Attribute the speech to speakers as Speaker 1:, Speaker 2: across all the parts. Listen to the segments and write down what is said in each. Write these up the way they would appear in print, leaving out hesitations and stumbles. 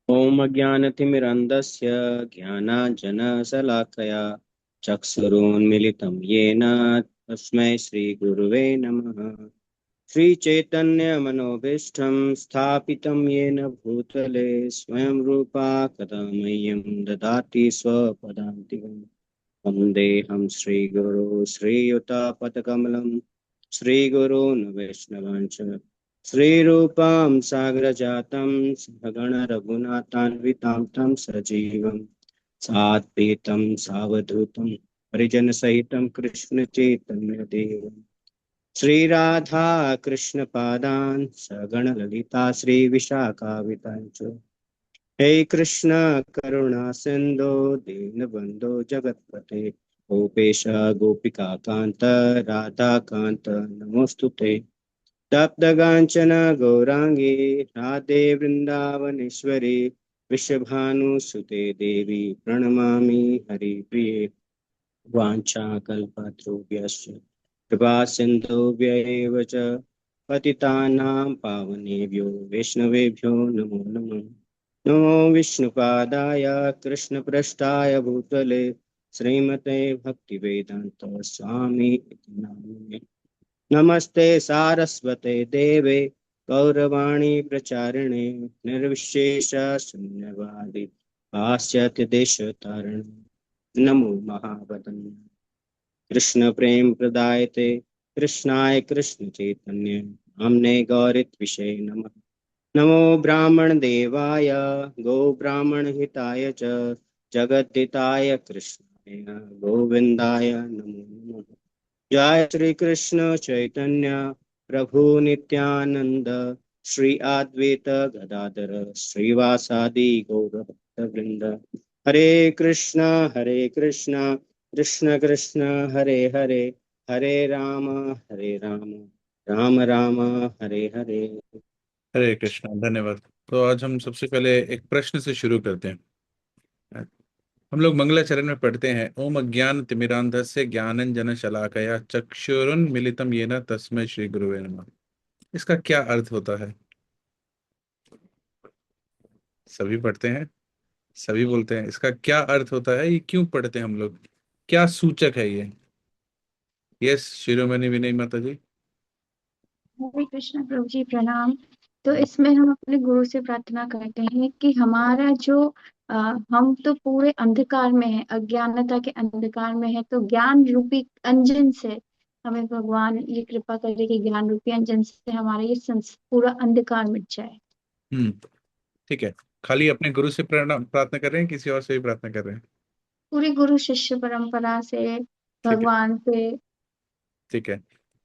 Speaker 1: ॐ अज्ञानतिमिरन्धस्य ज्ञानाञ्जनशलाकया चक्षुरुन्मिलितं येन तस्मै श्रीगुरुवे नमः। श्रीचैतन्यमनोभीष्टं स्थापितं येन भूतले स्वयं रूपा कदा मह्यं ददाति स्वपदान्तिकम्। वन्देऽहं श्रीगुरो श्रीयुतापदकमलं श्रीगुरून् वैष्णवांश्च श्रीरूपां सागरजातं सहगणरघुनाथान्वितां तं सजीवं साद्वैतं सावधूतं परिजनसहितं कृष्णचैतन्यदेवं श्रीराधा कृष्णपादान् सगणललिता श्रीविशाखान्वितांश्च। हे कृष्ण करुणा सिंधु दीनबंधु जगतपते गोपेश गोपिका कांत राधा कांत नमोस्तुते। तप्तकांचन गौरांगी राधे वृंदावनेश्वरी विश्वभानुसुते देवी प्रणमामि हरिप्रिये। वाञ्छाकल्पतरुभ्यश्च कृपा सिन्धुभ्य एव च पतितानां पावनेभ्यो वैष्णवेभ्यो नमो नमः। नमो विष्णुपादाय कृष्णपृष्ठाय भूतले श्रीमते भक्तिवेदान्त स्वामी इति नामिने। नमस्ते सारस्वते देवे गौरवाणी प्रचारिणे निर्विशेष शून्यवादी पाश्चात्य देश तारिणे। नमो महावदन्य कृष्ण प्रेम प्रदायते कृष्णाय कृष्ण चैतन्य हमने गौरित विषय नमः। नमो ब्राह्मण देवाय गो ब्राह्मण हिताय च जगद्दिताय कृष्णाय गोविंदाय नमो नमः। जय श्री कृष्ण चैतन्य प्रभु नित्यानंद श्री अद्वैत गदाधर श्रीवासादि गौर भक्तवृंद। हरे कृष्ण कृष्ण कृष्ण हरे हरे हरे राम राम राम हरे हरे।
Speaker 2: हरे कृष्णा। धन्यवाद। तो आज हम सबसे पहले एक प्रश्न से शुरू करते हैं। हम लोग मंगलाचरण में पढ़ते हैं, ओम अज्ञान तिमिरांधस्य ज्ञानंजन शलाकया चक्षुरुन्मीलितं येन तस्मै श्री गुरुवे नमः। इसका क्या अर्थ होता है? सभी पढ़ते हैं, सभी बोलते हैं इसका क्या अर्थ होता है, ये क्यों पढ़ते हैं हम लोग, क्या सूचक है ये? यस, शिरोमणि विनय माता जी।
Speaker 3: हरे कृष्ण प्रभु जी, प्रणाम। तो इसमें हम अपने गुरु से प्रार्थना करते हैं कि हमारा जो हम तो पूरे अंधकार में है, अज्ञानता के अंधकार में है, तो ज्ञान रूपी अंजन से हमें भगवान ये कृपा करे कि ज्ञान रूपी अंजन से हमारा ये पूरा अंधकार मिट जाए।
Speaker 2: हम्म, ठीक है। खाली अपने गुरु से प्रार्थना कर रहे हैं, किसी और से भी प्रार्थना कर रहे हैं?
Speaker 3: पूरी गुरु शिष्य परंपरा से,
Speaker 2: ठीक है,
Speaker 3: भगवान से।
Speaker 2: ठीक है।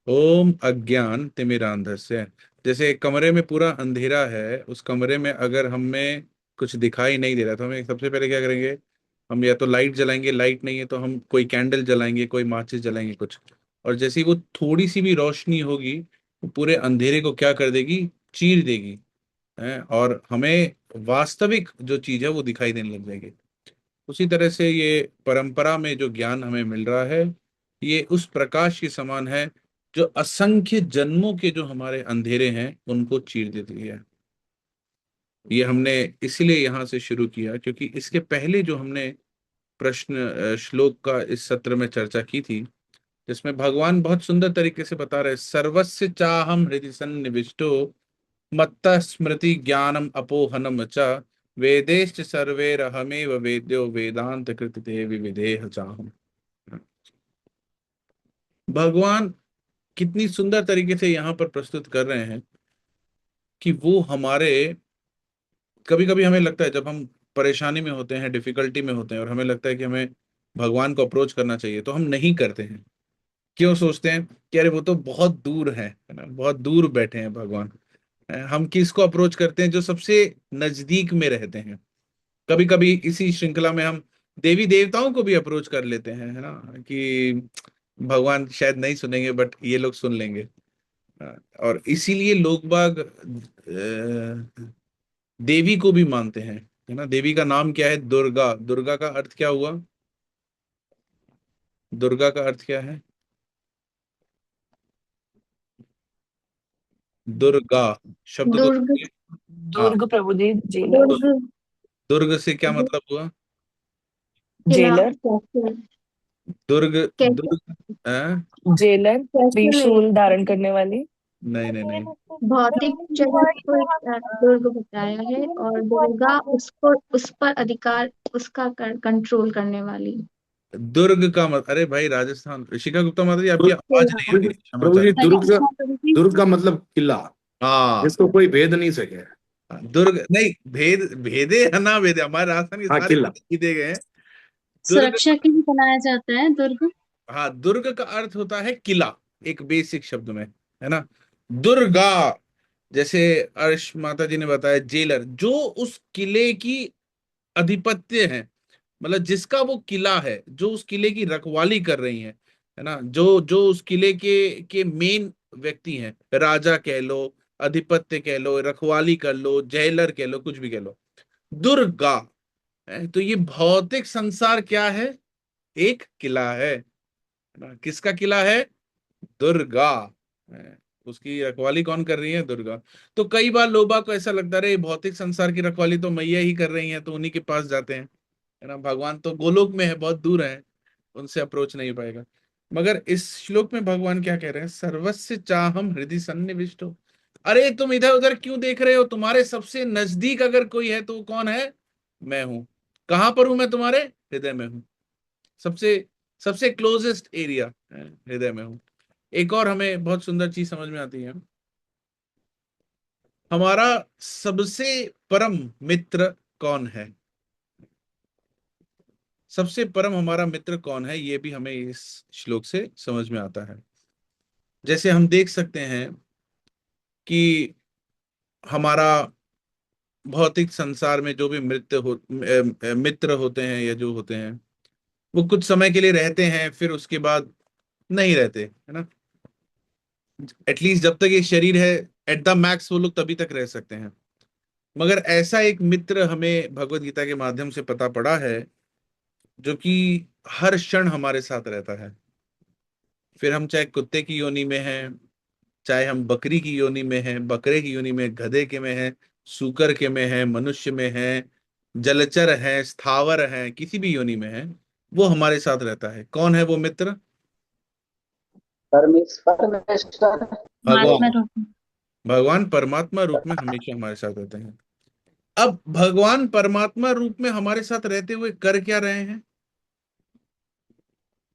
Speaker 2: ओम अज्ञान तिमिरांधस्य, जैसे एक कमरे में पूरा अंधेरा है, उस कमरे में अगर हमें कुछ दिखाई नहीं दे रहा तो हमें सबसे पहले क्या करेंगे? हम या तो लाइट जलाएंगे, लाइट नहीं है तो हम कोई कैंडल जलाएंगे, कोई माचिस जलाएंगे कुछ। और जैसे ही वो थोड़ी सी भी रोशनी होगी, वो पूरे अंधेरे को क्या कर देगी? चीर देगी। है, और हमें वास्तविक जो चीज है वो दिखाई देने लग जाएगी। उसी तरह से ये परंपरा में जो ज्ञान हमें मिल रहा है, ये उस प्रकाश के समान है जो असंख्य जन्मों के जो हमारे अंधेरे हैं उनको चीर देती है। ये हमने इसीलिए यहाँ से शुरू किया क्योंकि इसके पहले जो हमने प्रश्न श्लोक का इस सत्र में चर्चा की थी, जिसमें भगवान बहुत सुंदर तरीके से बता रहे, सर्वस्य चाहम हृदि सन्निविष्टो मत्त स्मृति ज्ञानम अपोहनम च वेदेश्च सर्वैरहमेव वेद्यो वेदांत कृत विविधेह चाहम। भगवान कितनी सुंदर तरीके से यहाँ पर प्रस्तुत कर रहे हैं कि वो हमारे, कभी कभी हमें लगता है जब हम परेशानी में होते हैं, डिफिकल्टी में होते हैं और हमें लगता है कि हमें भगवान को अप्रोच करना चाहिए, तो हम नहीं करते हैं। क्यों? सोचते हैं कि अरे वो तो बहुत दूर है ना, बहुत दूर बैठे हैं भगवान। हम किसको अप्रोच करते हैं? जो सबसे नजदीक में रहते हैं। कभी कभी इसी श्रृंखला में हम देवी देवताओं को भी अप्रोच कर लेते हैं, है ना, कि भगवान शायद नहीं सुनेंगे बट ये लोग सुन लेंगे। और इसीलिए लोग बाग देवी को भी मानते हैं, है ना। देवी का नाम क्या है? दुर्गा। दुर्गा का अर्थ क्या हुआ? दुर्गा का अर्थ क्या है? दुर्गा शब्द को
Speaker 3: दुर्ग,
Speaker 2: देखिए। हाँ,
Speaker 4: दुर्ग प्रभु जी, जेलर।
Speaker 3: दुर्ग,
Speaker 2: दुर्ग से क्या
Speaker 3: दुर्ग,
Speaker 2: मतलब हुआ?
Speaker 3: किला,
Speaker 4: जेलर।
Speaker 3: कैसल,
Speaker 2: दुर्ग,
Speaker 3: कैसल,
Speaker 2: दुर्ग, हैं?
Speaker 4: जेलर
Speaker 3: कैसल है।
Speaker 4: त्रिशूल धारण करने वाली।
Speaker 2: नहीं नहीं नहीं।
Speaker 3: भौतिक जगह को एक दुर्ग बताया है, और दुर्गा उसको, उस पर अधिकार, उसका कंट्रोल करने वाली।
Speaker 2: दुर्ग का मत, अरे भाई राजस्थान, ऋषिका गुप्ता माता जी आपकी
Speaker 5: दुर्ग
Speaker 2: आवाज नहीं आ
Speaker 5: प्रभु
Speaker 2: रही,
Speaker 5: जी,
Speaker 2: क्षमा
Speaker 5: प्रभु जी,
Speaker 2: चाहता
Speaker 5: दुर्ग का,
Speaker 3: हम्म।
Speaker 5: दुर्ग का मतलब किला,
Speaker 2: हूँ।
Speaker 5: जिसको कोई भेद नहीं सके।
Speaker 2: हाँ, दुर्ग नहीं, भेद भेदे है ना, भेदे हमारे राजस्थान के
Speaker 5: हाँ,
Speaker 2: सारे
Speaker 5: किला।
Speaker 2: भेद दे गए हैं। दुर्ग,
Speaker 3: सुरक्षा के लिए बनाया जाता है दुर्ग।
Speaker 2: हाँ, दुर्ग का अर्थ होता है किला, एक बेसिक शब्द में, है ना। दुर्गा, जैसे अर्श माता जी ने बताया, जेलर जो उस किले की अधिपत्य है, मतलब जिसका वो किला है, जो उस किले की रखवाली कर रही है ना, जो जो उस किले के मेन व्यक्ति हैं, राजा कह लो, अधिपत्य कह लो, रखवाली कर लो, जेलर कह लो, कुछ भी कह लो, दुर्गा। तो ये भौतिक संसार क्या है? एक किला है ना। किसका किला है? दुर्गा। है। उसकी रखवाली कौन कर रही है? दुर्गा। तो कई बार लोगों को ऐसा लगता है भौतिक संसार की रखवाली तो मैया ही कर रही है, तो उन्हीं के पास जाते हैं, है ना। भगवान तो गोलोक में है, बहुत दूर है, उनसे अप्रोच नहीं पाएगा। मगर इस श्लोक में भगवान क्या कह रहे हैं? सर्वस्य चाहम हृदय सन्निविष्टो। अरे तुम इधर उधर क्यों देख रहे हो? तुम्हारे सबसे नजदीक अगर कोई है तो वो कौन है? मैं हूं। कहां पर हूं मैं? तुम्हारे हृदय में हूं। सबसे सबसे क्लोजेस्ट एरिया हृदय में हूं। एक और हमें बहुत सुंदर चीज समझ में आती है, हमारा सबसे परम मित्र कौन है? सबसे परम हमारा मित्र कौन है, ये भी हमें इस श्लोक से समझ में आता है। जैसे हम देख सकते हैं कि हमारा भौतिक संसार में जो भी मित्र होते हैं, या जो होते हैं, वो कुछ समय के लिए रहते हैं, फिर उसके बाद नहीं रहते, है ना। एटलीस्ट जब तक ये शरीर है, एट द मैक्स वो लोग तभी तक रह सकते हैं। मगर ऐसा एक मित्र हमें भगवत गीता के माध्यम से पता पड़ा है, जो कि हर क्षण हमारे साथ रहता है। फिर हम चाहे कुत्ते की योनि में हैं, चाहे हम बकरी की योनि में हैं, बकरे की योनि में, गधे के में हैं, सूकर के में हैं, मनुष्य में हैं, जलचर हैं, स्थावर हैं, किसी भी योनि में हैं, वो हमारे साथ रहता है। कौन है वो मित्र?
Speaker 6: परमेश्वर।
Speaker 2: भगवान।
Speaker 3: महात्मा रूप में।
Speaker 2: भगवान परमात्मा रूप में हमेशा हमारे साथ रहते हैं। अब भगवान परमात्मा रूप में हमारे साथ रहते हुए कर क्या रहे हैं?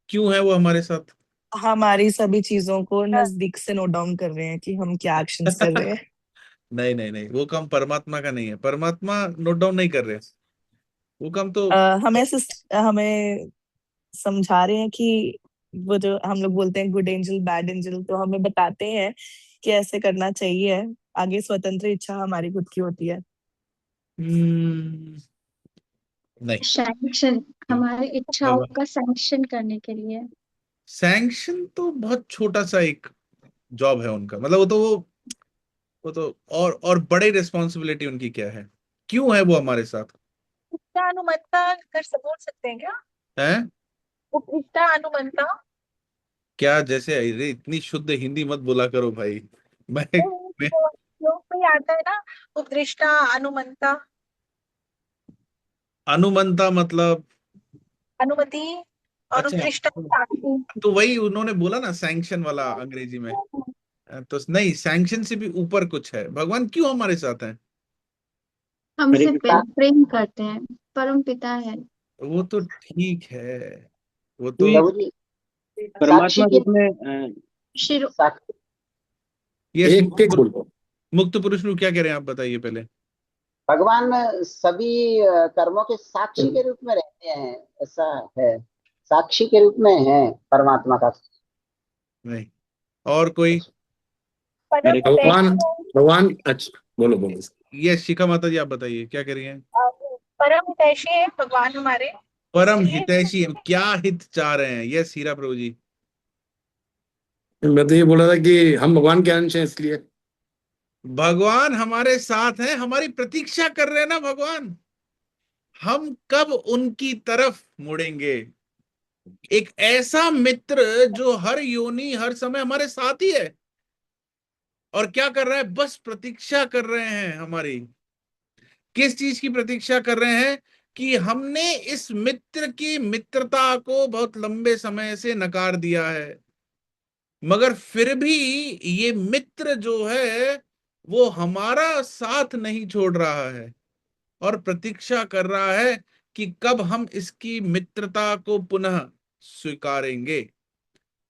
Speaker 2: क्यों है वो हमारे साथ?
Speaker 4: हमारी सभी चीजों को नजदीक से नोट डाउन कर रहे हैं कि हम क्या एक्शंस कर रहे हैं।
Speaker 2: नहीं नहीं नहीं, वो काम परमात्मा का नहीं है। परमात्मा नोट डाउन नहीं कर रहे, वो काम तो
Speaker 4: हमें समझा रहे हैं कि वो जो हम लोग बोलते हैं गुड एंजल बैड एंजल, तो हमें बताते हैं कि ऐसे करना चाहिए। आगे स्वतंत्र इच्छा हमारी खुद की होती है।
Speaker 2: हम्म, नहीं।
Speaker 3: सैंक्शन, हमारी इच्छाओं का सैंक्शन करने के लिए।
Speaker 2: सैंक्शन तो बहुत छोटा सा एक जॉब है उनका, मतलब वो तो और बड़ी रिस्पॉन्सिबिलिटी उनकी क्या है? क्यों है वो हमारे साथ?
Speaker 7: उपरिष्टा अनुमंता कर बोल सकते हैं क्या?
Speaker 2: है
Speaker 7: उपरिष्टा अनुमंता।
Speaker 2: क्या? जैसे अरे इतनी शुद्ध हिंदी मत बोला करो भाई। मैं
Speaker 7: श्लोक में आता है ना, उपरिष्टा अनुमंता।
Speaker 2: अनुमंता मतलब?
Speaker 7: अनुमति और
Speaker 2: अच्छा,
Speaker 7: उपरिष्टा साक्षी।
Speaker 2: तो वही उन्होंने बोला ना, सैंक्शन वाला अंग्रेजी में। तो नहीं, सैंक्शन से भी ऊपर कुछ है। भगवान क्यों हमारे साथ हैं?
Speaker 1: हरे
Speaker 3: हमसे
Speaker 1: कृष्ण।
Speaker 3: प्रेम करते हैं, परम पिता है।
Speaker 2: वो तो ठीक है, वो तो
Speaker 1: ये
Speaker 6: प्रभु जी, साक्षी
Speaker 1: परमात्मा
Speaker 6: के,
Speaker 1: रूप में
Speaker 3: शिरो,
Speaker 6: साक्षी।
Speaker 2: यस।
Speaker 5: एक एक बोलो।
Speaker 2: मुक्त पुरुष लोग क्या कह रहे हैं, आप बताइए पहले।
Speaker 6: भगवान सभी कर्मों के साक्षी के रूप में रहते हैं, ऐसा है। साक्षी के रूप में है परमात्मा का।
Speaker 2: नहीं, और कोई?
Speaker 7: परम
Speaker 1: हरे
Speaker 5: भगवान,
Speaker 7: हितैषी
Speaker 5: भगवान, अच्छा बोलो बोलो।
Speaker 2: यस, शिखा माता जी आप बताइए क्या कह रही हैं।
Speaker 7: है। परम हितैषी है भगवान हमारे,
Speaker 2: परम
Speaker 7: इसलिए
Speaker 2: हितैषी है, क्या हित चाह रहे हैं? यस, हीरा प्रभु जी।
Speaker 5: मैं तो ये बोला था कि हम भगवान के अंश हैं, इसलिए।
Speaker 2: भगवान हमारे साथ हैं, हमारी प्रतीक्षा कर रहे हैं ना भगवान, हम कब उनकी तरफ मुड़ेंगे। एक ऐसा मित्र जो हर योनि हर समय हमारे साथ ही है। और क्या कर रहा है, बस प्रतीक्षा कर रहे हैं हमारी। किस चीज की प्रतीक्षा कर रहे हैं? कि हमने इस मित्र की मित्रता को बहुत लंबे समय से नकार दिया है, मगर फिर भी ये मित्र जो है वो हमारा साथ नहीं छोड़ रहा है और प्रतीक्षा कर रहा है कि कब हम इसकी मित्रता को पुनः स्वीकारेंगे।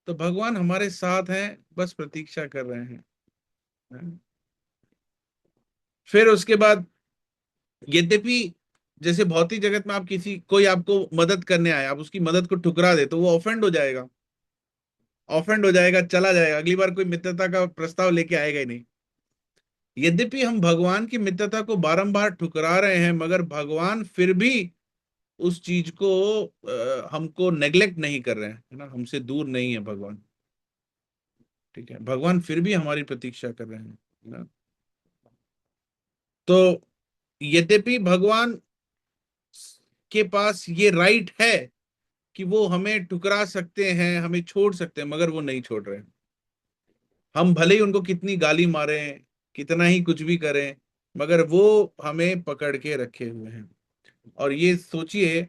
Speaker 2: तो भगवान हमारे साथ हैं, बस प्रतीक्षा कर रहे हैं। फिर उसके बाद, यद्यपि जैसे भौतिक जगत में आप किसी कोई आपको मदद करने आए, आप उसकी मदद को ठुकरा दे तो वो ऑफेंड हो जाएगा, ऑफेंड हो जाएगा, चला जाएगा, अगली बार कोई मित्रता का प्रस्ताव लेके आएगा ही नहीं। यद्यपि हम भगवान की मित्रता को बारंबार ठुकरा रहे हैं, मगर भगवान फिर भी उस चीज को हमको नेग्लेक्ट नहीं कर रहे हैं, है ना, हमसे दूर नहीं है भगवान। ठीक है, भगवान फिर भी हमारी प्रतीक्षा कर रहे हैं, है ना। तो यद्यपि भगवान के पास ये राइट है कि वो हमें ठुकरा सकते हैं, हमें छोड़ सकते हैं, मगर वो नहीं छोड़ रहे हैं। हम भले ही उनको कितनी गाली मारें, कितना ही कुछ भी करें, मगर वो हमें पकड़ के रखे हुए हैं। और ये सोचिए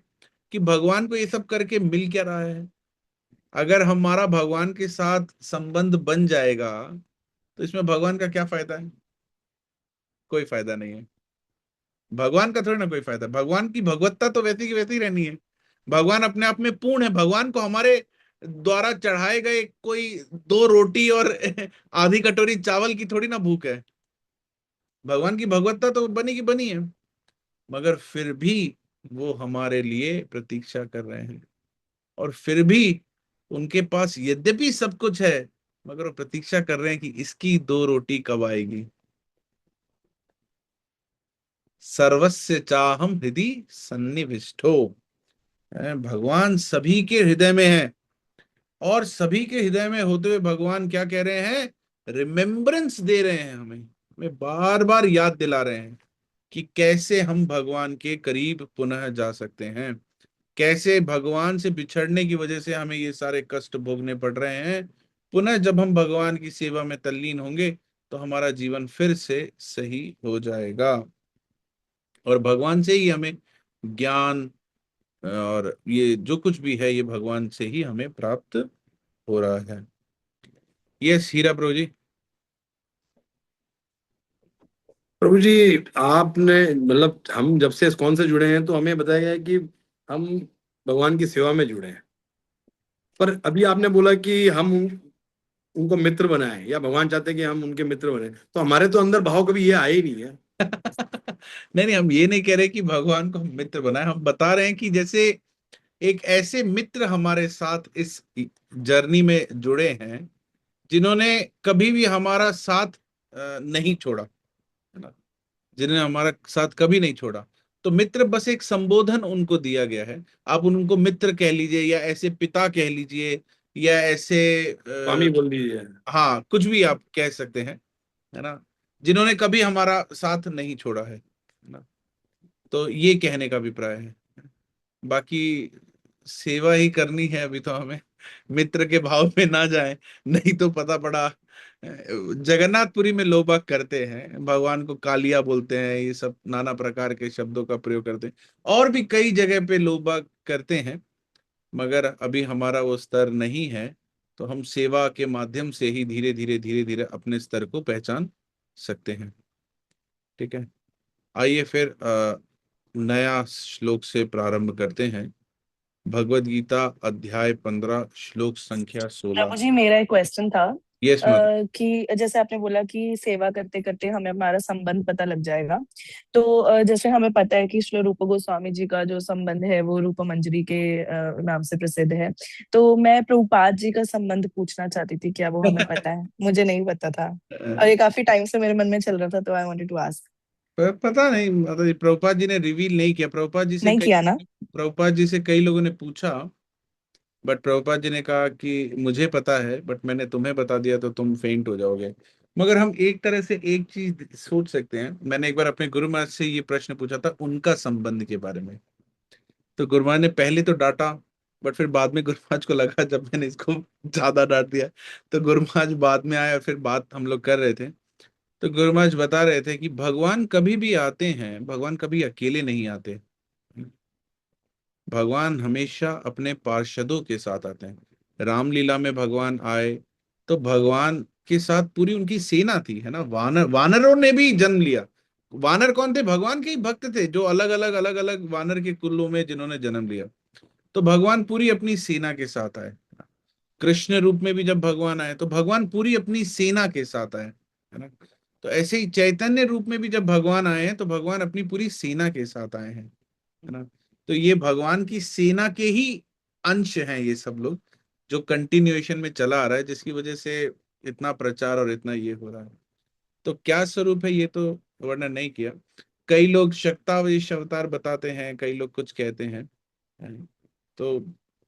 Speaker 2: कि भगवान को ये सब करके मिल क्या रहा है। अगर हमारा भगवान के साथ संबंध बन जाएगा तो इसमें भगवान का क्या फायदा है? कोई फायदा नहीं है। भगवान का थोड़ी ना कोई फायदा। भगवान की भगवत्ता तो वैसी की वैसी ही रहनी है। भगवान अपने आप में पूर्ण है। भगवान को हमारे द्वारा चढ़ाए गए कोई 2 रोटी और आधी कटोरी चावल की थोड़ी ना भूख है। भगवान की भगवत्ता तो बनी की बनी है, मगर फिर भी वो हमारे लिए प्रतीक्षा कर रहे हैं। और फिर भी उनके पास यद्यपि सब कुछ है, मगर वो प्रतीक्षा कर रहे हैं कि इसकी 2 रोटी कब आएगी। सर्वस्य चाहम हृदि सन्निविष्टो। भगवान सभी के हृदय में है, और सभी के हृदय में होते हुए भगवान क्या कह रहे हैं? रिमेम्बरेंस दे रहे हैं हमें, हमें बार बार याद दिला रहे हैं कि कैसे हम भगवान के करीब पुनः जा सकते हैं, कैसे भगवान से बिछड़ने की वजह से हमें ये सारे कष्ट भोगने पड़ रहे हैं। पुनः जब हम भगवान की सेवा में तल्लीन होंगे तो हमारा जीवन फिर से सही हो जाएगा, और भगवान से ही हमें ज्ञान और ये जो कुछ भी है ये भगवान से ही हमें प्राप्त हो रहा है। यस हीरा प्रभु जी।
Speaker 5: प्रभु जी, आपने मतलब हम जब से इस्कॉन से जुड़े हैं तो हमें बताया गया है कि हम भगवान की सेवा में जुड़े हैं, पर अभी आपने बोला कि हम उनको मित्र बनाए, या भगवान चाहते हैं कि हम उनके मित्र बने, तो हमारे तो अंदर भाव कभी ये आए ही नहीं है।
Speaker 2: नहीं नहीं, हम ये नहीं कह रहे कि भगवान को हम मित्र बनाए। हम बता रहे हैं कि जैसे एक ऐसे मित्र हमारे साथ इस जर्नी में जुड़े हैं जिन्होंने कभी भी हमारा साथ नहीं छोड़ा, है ना, जिन्होंने हमारा साथ कभी नहीं छोड़ा। तो मित्र बस एक संबोधन उनको दिया गया है। आप उनको मित्र कह लीजिए, या ऐसे पिता कह लीजिए, या ऐसे
Speaker 5: स्वामी बोल दीजिए।
Speaker 2: हाँ, कुछ भी आप कह सकते हैं, है ना, जिन्होंने कभी हमारा साथ नहीं छोड़ा है ना। तो ये कहने का अभिप्राय है। बाकी सेवा ही करनी है अभी तो हमें, मित्र के भाव में ना जाए, नहीं तो पता पड़ा जगन्नाथपुरी में लोग बाग करते हैं, भगवान को कालिया बोलते हैं, ये सब नाना प्रकार के शब्दों का प्रयोग करते हैं, और भी कई जगह पे लोग बाग करते हैं, मगर अभी हमारा वो स्तर नहीं है। तो हम सेवा के माध्यम से ही धीरे धीरे धीरे अपने स्तर को पहचान सकते हैं। ठीक है, आइए फिर नया श्लोक से प्रारंभ करते हैं। भगवद गीता अध्याय 15 श्लोक संख्या 16।
Speaker 4: प्रभु जी, मेरा एक क्वेश्चन था
Speaker 2: यस मैम।
Speaker 4: कि जैसे आपने बोला कि सेवा करते करते हमें हमारा संबंध पता लग जाएगा, तो जैसे हमें पता है कि श्री रूप गोस्वामी जी का जो संबंध है वो रूप मंजरी के नाम से प्रसिद्ध है। तो मैं प्रभुपाद जी का संबंध पूछना चाहती थी, क्या वो हमें पता है? मुझे नहीं पता था, और ये काफी टाइम से मेरे मन में चल रहा था, तो आई वांटेड टू आस्क।
Speaker 2: पता नहीं, मतलब प्रभुपाद जी ने रिवील नहीं किया।
Speaker 4: नहीं किया ना?
Speaker 2: प्रभुपाद जी से कई लोगों ने पूछा, बट प्रभुपाद जी ने कहा कि मुझे पता है, बट मैंने तुम्हें बता दिया तो तुम फेंट हो जाओगे। मगर हम एक तरह से एक चीज सोच सकते हैं। मैंने एक बार अपने गुरु महाराज से ये प्रश्न पूछा था उनका संबंध के बारे में, तो गुरु महाराज ने पहले तो डांटा, बट फिर बाद में गुरु महाराज को लगा जब मैंने इसको ज्यादा डांट दिया, तो गुरु महाराज बाद में आए और फिर बात हम लोग कर रहे थे, तो गुरु महाराज बता रहे थे कि भगवान कभी भी आते हैं, भगवान कभी अकेले नहीं आते। भगवान हमेशा अपने पार्षदों के साथ आते हैं। रामलीला में भगवान आए तो भगवान के साथ पूरी उनकी सेना थी, है ना। वानरों ने भी जन्म लिया। वानर कौन थे? भगवान के ही भक्त थे, जो अलग अलग वानर के कुलों में जिन्होंने जन्म लिया। तो भगवान पूरी अपनी सेना के साथ आए। कृष्ण रूप में भी जब भगवान आए तो भगवान पूरी अपनी सेना के साथ आए, है ना। तो ऐसे ही चैतन्य रूप में भी जब भगवान आए हैं तो भगवान अपनी पूरी सेना के साथ आए हैं, है ना। तो ये भगवान की सेना के ही अंश हैं ये सब लोग, जो कंटिन्यूएशन में चला आ रहा है, जिसकी वजह से इतना प्रचार और इतना ये हो रहा है। तो क्या स्वरूप है ये तो वर्णन नहीं किया। कई लोग शक्तावेश अवतार बताते हैं, कई लोग कुछ कहते हैं। तो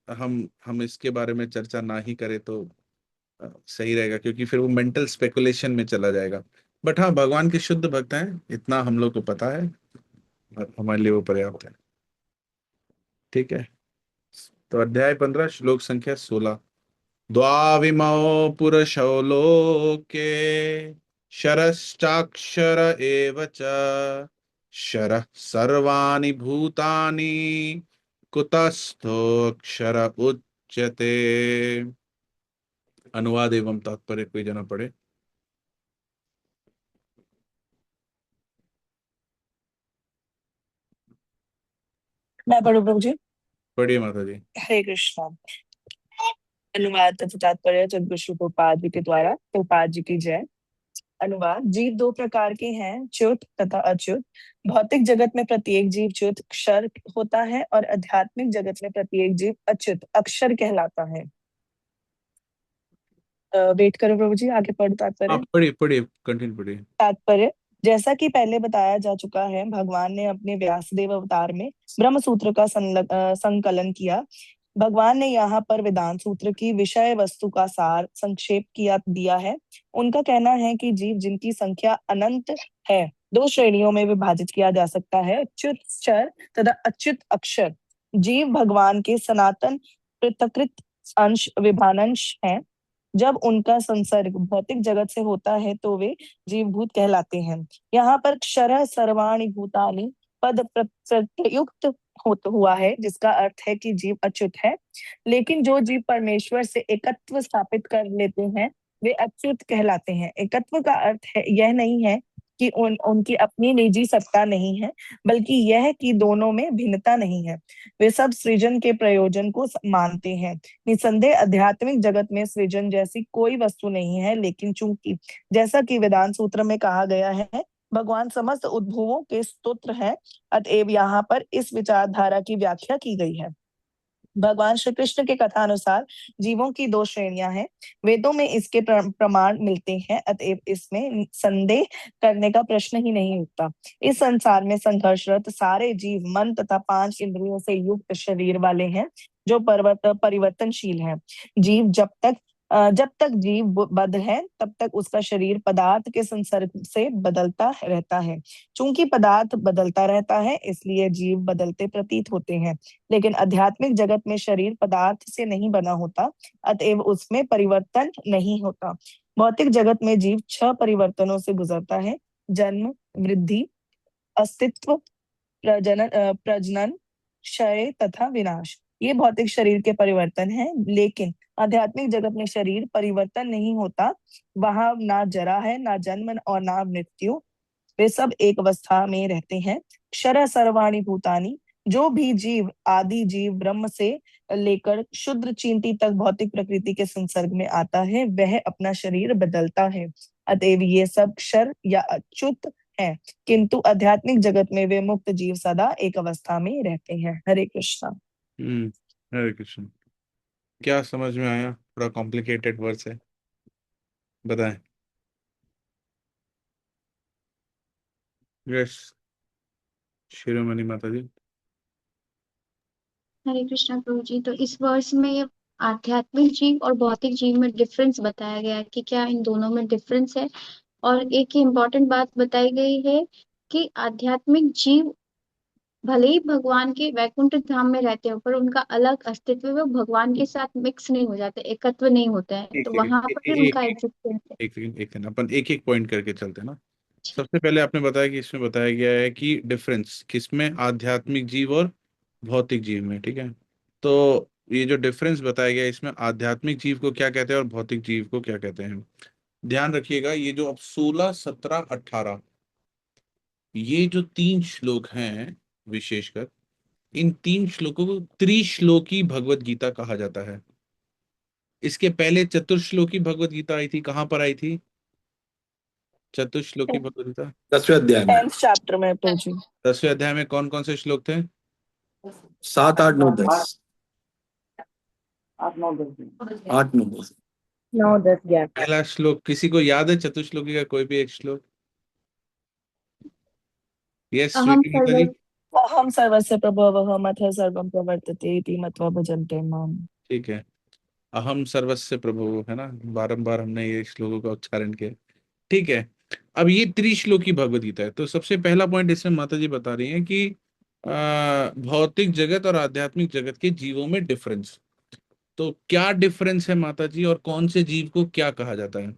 Speaker 2: हम इसके बारे में चर्चा ना ही करें तो सही रहेगा, क्योंकि फिर वो मेंटल स्पेकुलेशन में चला जाएगा। बट हाँ, भगवान के शुद्ध भक्त हैं, इतना हम लोग को पता है और हमारे लिए वो पर्याप्त है। ठीक है। तो अध्याय 15 श्लोक संख्या 16। द्वाविमौ पुरुषौ लोके शरश्चाक्षर एव च शरः सर्वाणि भूतानि कुतस्थोऽक्षर उच्यते। अनुवाद एवं तात्पर्य कोई जना पढ़े।
Speaker 4: मैं पढ़ू प्रभु जी।
Speaker 2: पढ़िए माता जी।
Speaker 4: हरे कृष्णा। अनुवाद तथा तात्पर्य सद्गुरु श्री प्रभुपाद जी के द्वारा। प्रभुपाद जी की जय। अनुवाद। जीव दो प्रकार के हैं, च्युत तथा अच्युत। भौतिक जगत में प्रत्येक जीव च्युत क्षर होता है और आध्यात्मिक जगत में प्रत्येक जीव अच्युत अक्षर कहलाता है। वेट करो प्रभु जी, आगे पढ़ो तात्पर्य।
Speaker 2: आप पढ़िए पढ़िए, कंटिन्यू पढ़िए।
Speaker 4: तात्पर्य। जैसा कि पहले बताया जा चुका है, भगवान ने अपने व्यासदेव अवतार में ब्रह्म सूत्र का संकलन किया। भगवान ने यहाँ पर वेदांत सूत्र की विषय वस्तु का सार संक्षेप किया दिया है। उनका कहना है कि जीव जिनकी संख्या अनंत है, दो श्रेणियों में विभाजित किया जा सकता है, च्युत क्षर तथा अच्युत अक्षर। जीव भगवान के सनातन पृथकृत अंश विभानंश हैं। जब उनका संसर्ग भौतिक जगत से होता है तो वे जीवभूत कहलाते हैं। यहाँ पर क्षर सर्वाणि भूतानि पद प्रयुक्त हुआ है, जिसका अर्थ है कि जीव अच्युत है। लेकिन जो जीव परमेश्वर से एकत्व स्थापित कर लेते हैं वे अच्युत कहलाते हैं। एकत्व का अर्थ है यह नहीं है कि उनकी अपनी निजी सत्ता नहीं है, बल्कि यह कि दोनों में भिन्नता नहीं है। वे सब सृजन के प्रयोजन को मानते हैं। निसंदेह आध्यात्मिक जगत में सृजन जैसी कोई वस्तु नहीं है, लेकिन चूंकि जैसा कि वेदांत सूत्र में कहा गया है, भगवान समस्त उद्भवों के स्तोत्र है, अतएव यहाँ पर इस विचारधारा की व्याख्या की गई है। भगवान श्री कृष्ण के कथा अनुसार जीवों की दो श्रेणियां हैं। वेदों में इसके प्रमाण मिलते हैं, अतएव इसमें संदेह करने का प्रश्न ही नहीं उठता। इस संसार में संघर्षरत सारे जीव मन तथा 5 इंद्रियों से युक्त शरीर वाले हैं, जो परिवर्तनशील है। जीव जब तक जीव बद्ध है तब तक उसका शरीर पदार्थ के संसर्ग से बदलता रहता है। चूंकि पदार्थ बदलता रहता है, इसलिए जीव बदलते प्रतीत होते हैं। लेकिन आध्यात्मिक जगत में शरीर पदार्थ से नहीं बना होता, अतएव उसमें परिवर्तन नहीं होता। भौतिक जगत में जीव 6 परिवर्तनों से गुजरता है: जन्म, वृद्धि, अस्तित्व, प्रजनन, क्षय तथा विनाश। ये भौतिक शरीर के परिवर्तन हैं। लेकिन आध्यात्मिक जगत में शरीर परिवर्तन नहीं होता। वहां ना जरा है, ना जन्म और ना मृत्यु। वे सब एक अवस्था में रहते हैं। क्षर सर्वाणि भूतानि। जो भी जीव आदि जीव ब्रह्म से लेकर शुद्र चींटी तक भौतिक प्रकृति के संसर्ग में आता है, वह अपना शरीर बदलता है। अतएव ये सब क्षर या अच्युत है, किंतु आध्यात्मिक जगत में वे मुक्त जीव सदा एक अवस्था में रहते हैं। हरे कृष्णा।
Speaker 2: हरे कृष्ण। क्या समझ में आया? थोड़ा कॉम्प्लिकेटेड वर्ड्स है, बताएं। यस, शिरोमणि माता जी।
Speaker 3: हरे कृष्णा प्रभु जी। तो इस वर्ष में आध्यात्मिक जीव और भौतिक जीव में डिफरेंस बताया गया है कि क्या इन दोनों में डिफरेंस है। और एक इम्पोर्टेंट बात बताई गई है कि आध्यात्मिक जीव भले ही भगवान के वैकुंठ धाम में रहते हो, पर उनका अलग अस्तित्व है, वो भगवान के साथ मिक्स नहीं हो जाते, एकत्व नहीं होते हैं,
Speaker 2: एक
Speaker 3: तो
Speaker 2: सेकंड
Speaker 3: वहां पर भी उनका एग्जिस्टेंस है।
Speaker 2: एक सेकंड अपन एक एक पॉइंट करके चलते हैं ना। सबसे पहले आपने बताया कि इसमें बताया गया है कि डिफरेंस किसमें, आध्यात्मिक जीव और भौतिक जीव में, ठीक है। तो ये जो डिफरेंस बताया गया है इसमें, आध्यात्मिक जीव को क्या कहते हैं और भौतिक जीव को क्या कहते हैं। ध्यान रखिएगा, ये जो अब 16, 17, 18, ये जो 3 श्लोक हैं विशेषकर, इन 3 श्लोकों को त्रिश्लोकी भगवत गीता कहा जाता है। इसके पहले चतुर्श्लोकी भगवत गीता आई थी, कहाँ पर आई थी चतुर्श्लोकी भगवत गीता?
Speaker 5: 10वें अध्याय में,
Speaker 4: 10th चैप्टर में प्रभु जी।
Speaker 2: 10वें अध्याय में कौन कौन से श्लोक थे?
Speaker 5: 7, 8, 9, 10, 8, 9, 10।
Speaker 1: 9, 10, 11।
Speaker 2: पहला श्लोक किसी को याद है चतुर्श्लोकी का कोई भी एक श्लोक? यस
Speaker 3: अहम
Speaker 2: स्वीटी गीता जी।
Speaker 4: अहम सर्वस्य प्रभवः मत्तः सर्वं प्रवर्तते इति मत्वा भजन्ते माम्।
Speaker 2: ठीक है, अहम सर्वस्य प्रभु, है ना, बारंबार हमने ये श्लोकों का उच्चारण किया। ठीक है, अब ये त्रिश्लोकी भगवत गीता है। तो सबसे पहला पॉइंट इसमें माता जी बता रही हैं कि भौतिक जगत और आध्यात्मिक जगत के जीवों में डिफरेंस। तो क्या डिफरेंस है माता जी, और कौन से जीव को क्या कहा जाता है?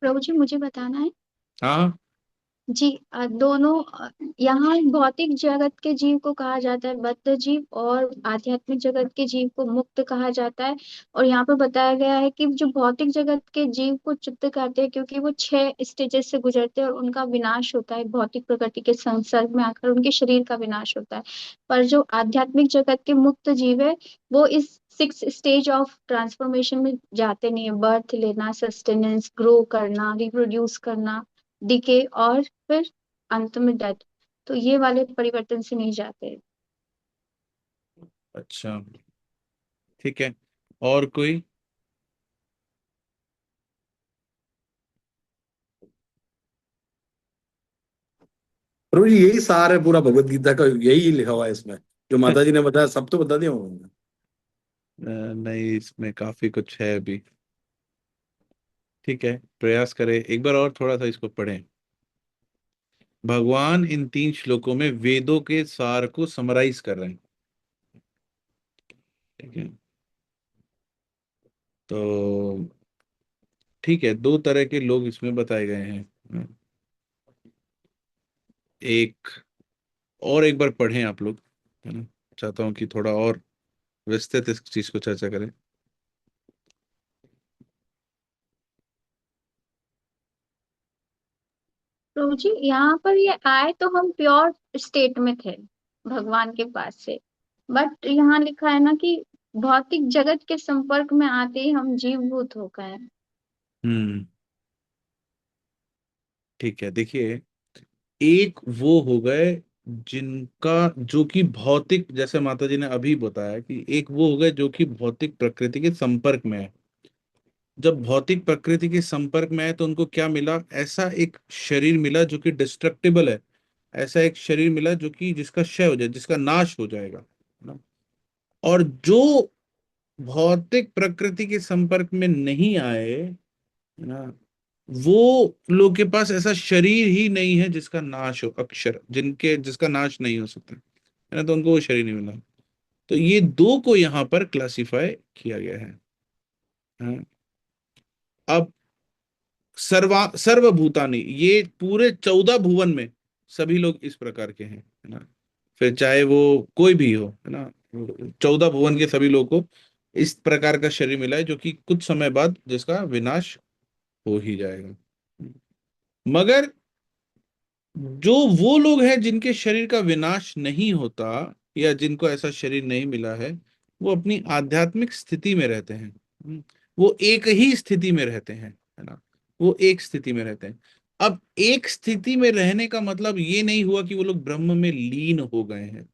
Speaker 3: प्रभु जी मुझे बताना है।
Speaker 2: हाँ,
Speaker 3: जी दोनों यहाँ भौतिक जगत के जीव को कहा जाता है बद्ध जीव और आध्यात्मिक जगत के जीव को मुक्त कहा जाता है। और यहाँ पर बताया गया है कि जो भौतिक जगत के जीव को चित्त करते हैं क्योंकि वो 6 स्टेजेस से गुजरते हैं और उनका विनाश होता है, भौतिक प्रकृति के संसर्ग में आकर उनके शरीर का विनाश होता है। पर जो आध्यात्मिक जगत के मुक्त जीव है वो इस 6 स्टेज ऑफ ट्रांसफॉर्मेशन में जाते नहीं है। बर्थ लेना, सस्टेनेंस, ग्रो करना, रिप्रोड्यूस करना, डिके और फिर अंत में डेथ। तो ये वाले परिवर्तन से नहीं जाते।
Speaker 2: अच्छा, ठीक है। और कोई?
Speaker 5: प्रभु जी यही सार है पूरा भगवत गीता का, यही लिखा हुआ है इसमें। जो माता जी ने बताया सब तो बता दिया उन्होंने।
Speaker 2: नहीं, इसमें काफी कुछ है अभी। ठीक है, प्रयास करें एक बार और, थोड़ा सा इसको पढ़ें। भगवान इन 3 श्लोकों में वेदों के सार को समराइज कर रहे हैं, ठीक है। तो ठीक है, 2 तरह के लोग इसमें बताए गए हैं। एक और एक बार पढ़ें आप लोग, है ना। चाहता हूं कि थोड़ा और विस्तृत इस चीज को चर्चा करें।
Speaker 3: प्रभु जी यहाँ पर ये आए तो हम प्योर स्टेट में थे भगवान के पास से, बट यहाँ लिखा है ना कि भौतिक जगत के संपर्क में आते ही हम जीवभूत हो गए।
Speaker 2: हम्म, ठीक है, देखिए, एक वो हो गए जिनका, जो कि भौतिक, जैसे माता जी ने अभी बताया कि एक वो हो गए जो कि भौतिक प्रकृति के संपर्क में है। जब भौतिक प्रकृति के संपर्क में है तो उनको क्या मिला? ऐसा एक शरीर मिला जो कि डिस्ट्रक्टिबल है, ऐसा एक शरीर मिला जो कि जिसका क्षय हो जाए, जिसका नाश हो जाएगा, है ना। और जो भौतिक प्रकृति के संपर्क में नहीं आए, है ना, वो लोग के पास ऐसा शरीर ही नहीं है जिसका नाश हो, अक्षर जिनके जिसका नाश नहीं हो सकता, है ना। तो उनको वो शरीर नहीं मिला। तो ये दो को यहाँ पर क्लासिफाई किया गया है। हाँ। अब सर्वभूतानि, ये पूरे 14 भुवन में सभी लोग इस प्रकार के हैं, है ना। फिर चाहे वो कोई भी हो, है ना, 14 भुवन के सभी लोगों को इस प्रकार का शरीर मिला है जो कि कुछ समय बाद जिसका विनाश हो ही जाएगा। मगर जो वो लोग हैं जिनके शरीर का विनाश नहीं होता, या जिनको ऐसा शरीर नहीं मिला है, वो अपनी आध्यात्मिक स्थिति में रहते हैं। वो एक ही स्थिति में रहते हैं, है ना। वो एक स्थिति में रहते हैं। अब एक स्थिति में रहने का मतलब ये नहीं हुआ कि वो लोग ब्रह्म में लीन हो गए हैं, है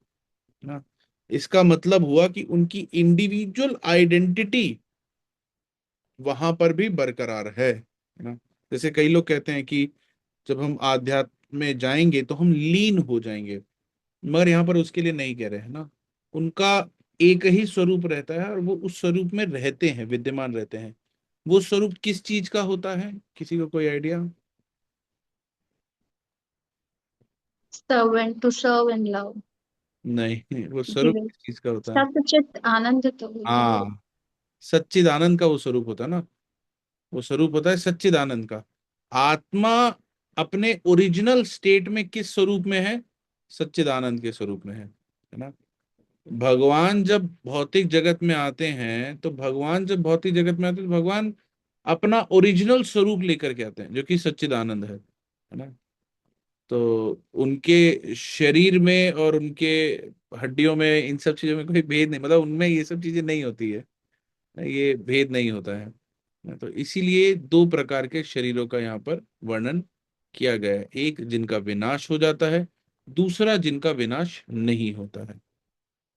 Speaker 2: ना। इसका मतलब हुआ कि उनकी इंडिविजुअल आइडेंटिटी वहां पर भी बरकरार है ना। जैसे कई लोग कहते हैं कि जब हम आध्यात्म में जाएंगे तो हम लीन हो जाएंगे, मगर यहाँ पर उसके लिए नहीं कह रहे हैं ना। उनका एक ही स्वरूप रहता है और वो उस स्वरूप में रहते हैं, विद्यमान रहते हैं। वो स्वरूप किस चीज का होता है, किसी को कोई idea?
Speaker 3: Serve and to serve and love.
Speaker 2: नहीं, वो
Speaker 3: जी
Speaker 2: स्वरूप किस चीज का होता है?
Speaker 3: सत्चित आनंद तो होता है।
Speaker 2: हाँ, सच्चिदानंद का वो स्वरूप होता है ना। वो स्वरूप होता है सच्चिदानंद का। आत्मा अपने ओरिजिनल स्टेट में किस स्वरूप में है? सच्चिदानंद के स्वरूप में है ना। भगवान जब भौतिक जगत में आते हैं तो भगवान जब भौतिक जगत में आते हैं तो भगवान अपना ओरिजिनल स्वरूप लेकर के आते हैं जो कि सच्चिदानंद है ना। तो उनके शरीर में और उनके हड्डियों में, इन सब चीजों में कोई भेद नहीं, मतलब उनमें ये सब चीजें नहीं होती है, ये भेद नहीं होता है। तो इसीलिए दो प्रकार के शरीरों का यहाँ पर वर्णन किया गया है, एक जिनका विनाश हो जाता है, दूसरा जिनका विनाश नहीं होता है।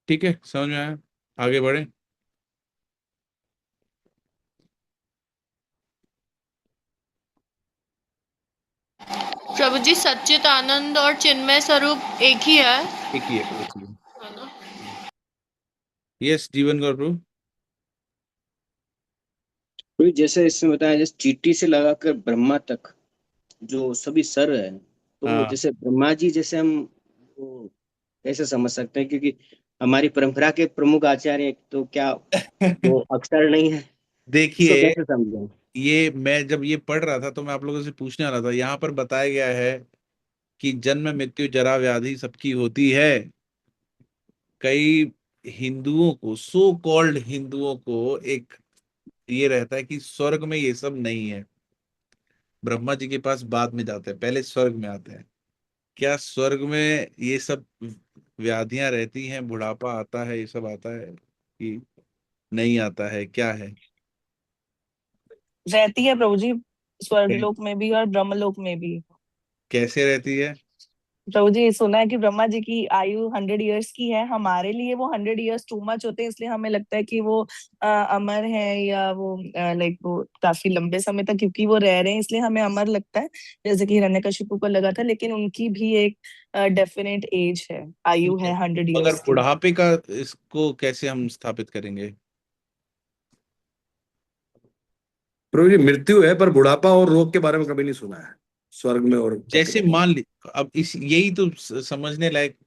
Speaker 2: ठीक है, समझ में आया? आगे बढ़े।
Speaker 8: प्रभु जी, सच्चित आनंद और चिन्मय स्वरूप एक ही है?
Speaker 2: एक ही है, एक ही है। यस, जीवन गौर प्रभु।
Speaker 1: तो जैसे इसमें बताया, जैसे चींटी से लगाकर ब्रह्मा तक जो सभी सर है, तो
Speaker 2: हाँ।
Speaker 1: जैसे ब्रह्मा जी जैसे हम वो कैसे समझ सकते हैं, क्योंकि हमारी परंपरा के प्रमुख आचार्य हैं, तो क्या वो अक्षर नहीं है, इसको
Speaker 2: देखिए,
Speaker 1: कैसे समझें?
Speaker 2: ये मैं जब ये पढ़ रहा था तो मैं आप लोगों से पूछने वाला था, यहाँ पर बताया गया है कि जन्म मृत्यु जरा व्याधि सबकी होती है। कई हिंदुओं को, सो कॉल्ड हिंदुओं को एक ये रहता है कि स्वर्ग में ये सब नहीं है, ब्रह्मा जी के पास बाद में जाते हैं, पहले स्वर्ग में आते हैं। क्या स्वर्ग में ये सब व्याधियां रहती हैं, बुढ़ापा आता है, ये सब आता है कि नहीं आता है, क्या है?
Speaker 4: रहती है प्रभु जी, स्वर्गलोक में भी और ब्रह्मलोक में भी।
Speaker 2: कैसे रहती है?
Speaker 4: प्रभु जी, सुना है कि ब्रह्मा जी की आयु 100 ईयर्स की है। हमारे लिए वो 100 ईयर्स टू मच होते हैं, इसलिए हमें लगता है कि वो अमर है, या वो लाइक वो काफी लंबे समय तक क्योंकि वो रह रहे हैं इसलिए हमें अमर लगता है, जैसे कि हिरण्यकशिपु को लगा था। लेकिन उनकी भी एक डेफिनेट एज है, आयु
Speaker 2: ठीक है,
Speaker 4: है 100
Speaker 2: अगर
Speaker 4: ईयर्स की।
Speaker 2: बुढ़ापे का इसको कैसे हम स्थापित करेंगे?
Speaker 5: प्रभु जी, मृत्यु है, पर बुढ़ापा और रोग के बारे में कभी नहीं सुना है स्वर्ग में और
Speaker 2: जैसे
Speaker 5: पृथ्वी में।
Speaker 2: मान ली, अब इस यही तो समझने लायक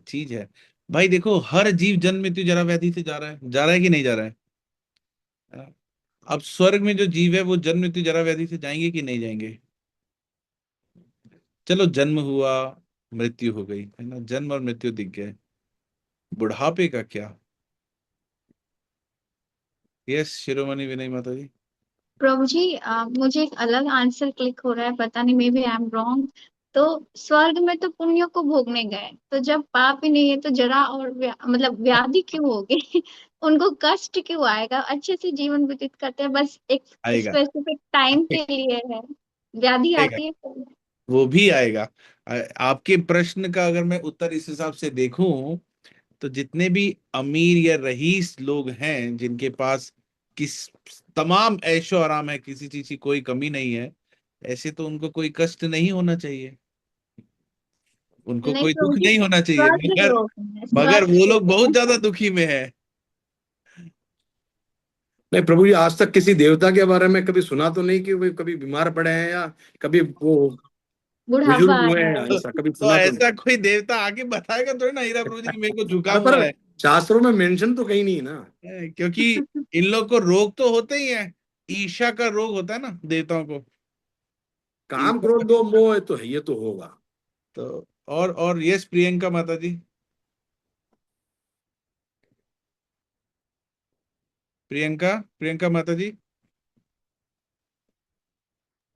Speaker 2: चीज है भाई। देखो, हर जीव जन्म मृत्यु जरा व्याधि से जा रहा है कि नहीं जा रहा है ना? अब स्वर्ग में जो जीव है वो जन्म मृत्यु जरा व्याधि से जाएंगे कि नहीं जाएंगे? चलो, जन्म हुआ, मृत्यु हो गई, है ना, जन्म और मृत्यु दिख गए, बुढ़ापे का क्या? यस, शिरोमणि विनय माता जी।
Speaker 3: प्रभु जी, मुझे एक अलग आंसर क्लिक हो रहा है, पता नहीं, maybe I am wrong. तो स्वर्ग में तो पुण्यों को भोगने गए, तो जब पाप ही नहीं है तो जरा और मतलब व्याधि क्यों होगी? उनको कष्ट क्यों आएगा? अच्छे से जीवन व्यतीत करते हैं, बस एक
Speaker 2: आएगा,
Speaker 3: स्पेसिफिक टाइम के लिए है, व्याधि
Speaker 2: आएगा,
Speaker 3: आती है फिर।
Speaker 2: वो भी आएगा। आपके प्रश्न का अगर मैं उत्तर इस हिसाब से देखूं तो जितने भी अमीर या रईस लोग हैं जिनके पास किस तमाम ऐशो आराम है, किसी चीज की कोई कमी नहीं है, ऐसे तो उनको कोई कष्ट नहीं होना चाहिए, उनको
Speaker 3: नहीं
Speaker 2: कोई
Speaker 3: प्रभु
Speaker 2: दुख
Speaker 3: जी,
Speaker 2: नहीं होना चाहिए,
Speaker 3: स्वर्ग
Speaker 2: मगर
Speaker 3: लोक है,
Speaker 2: मगर
Speaker 3: स्वर्ग
Speaker 2: वो लोग
Speaker 3: लोक
Speaker 2: बहुत
Speaker 3: है।
Speaker 2: ज्यादा दुखी में है।
Speaker 5: नहीं प्रभु जी, आज तक किसी देवता के बारे में कभी सुना तो नहीं कि वे कभी बीमार पड़े हैं या कभी वो
Speaker 3: बुढ़ापा
Speaker 5: बुजुर्ग हुए
Speaker 3: आया
Speaker 5: हैं,
Speaker 3: है।
Speaker 5: ऐसा कभी
Speaker 2: तो
Speaker 5: सुना तो नहीं।
Speaker 2: ऐसा कोई देवता आके बताएगा थोड़ी ना, हीरा प्रभु जी की मेरे को
Speaker 5: हाँ,
Speaker 2: जुकाम
Speaker 5: पर
Speaker 2: हुआ है।
Speaker 5: शास्त्रों में मेंशन तो कहीं नहीं ना।
Speaker 2: क्योंकि इन लोग को रोग तो होते ही है, ईर्ष्या का रोग होता है ना देवताओं को।
Speaker 5: काम
Speaker 2: ईर्ष्या
Speaker 5: क्रोध
Speaker 2: का-
Speaker 5: दो मोह तो है, ये तो होगा।
Speaker 2: तो और यस, प्रियंका माता जी। प्रियंका, प्रियंका माता जी।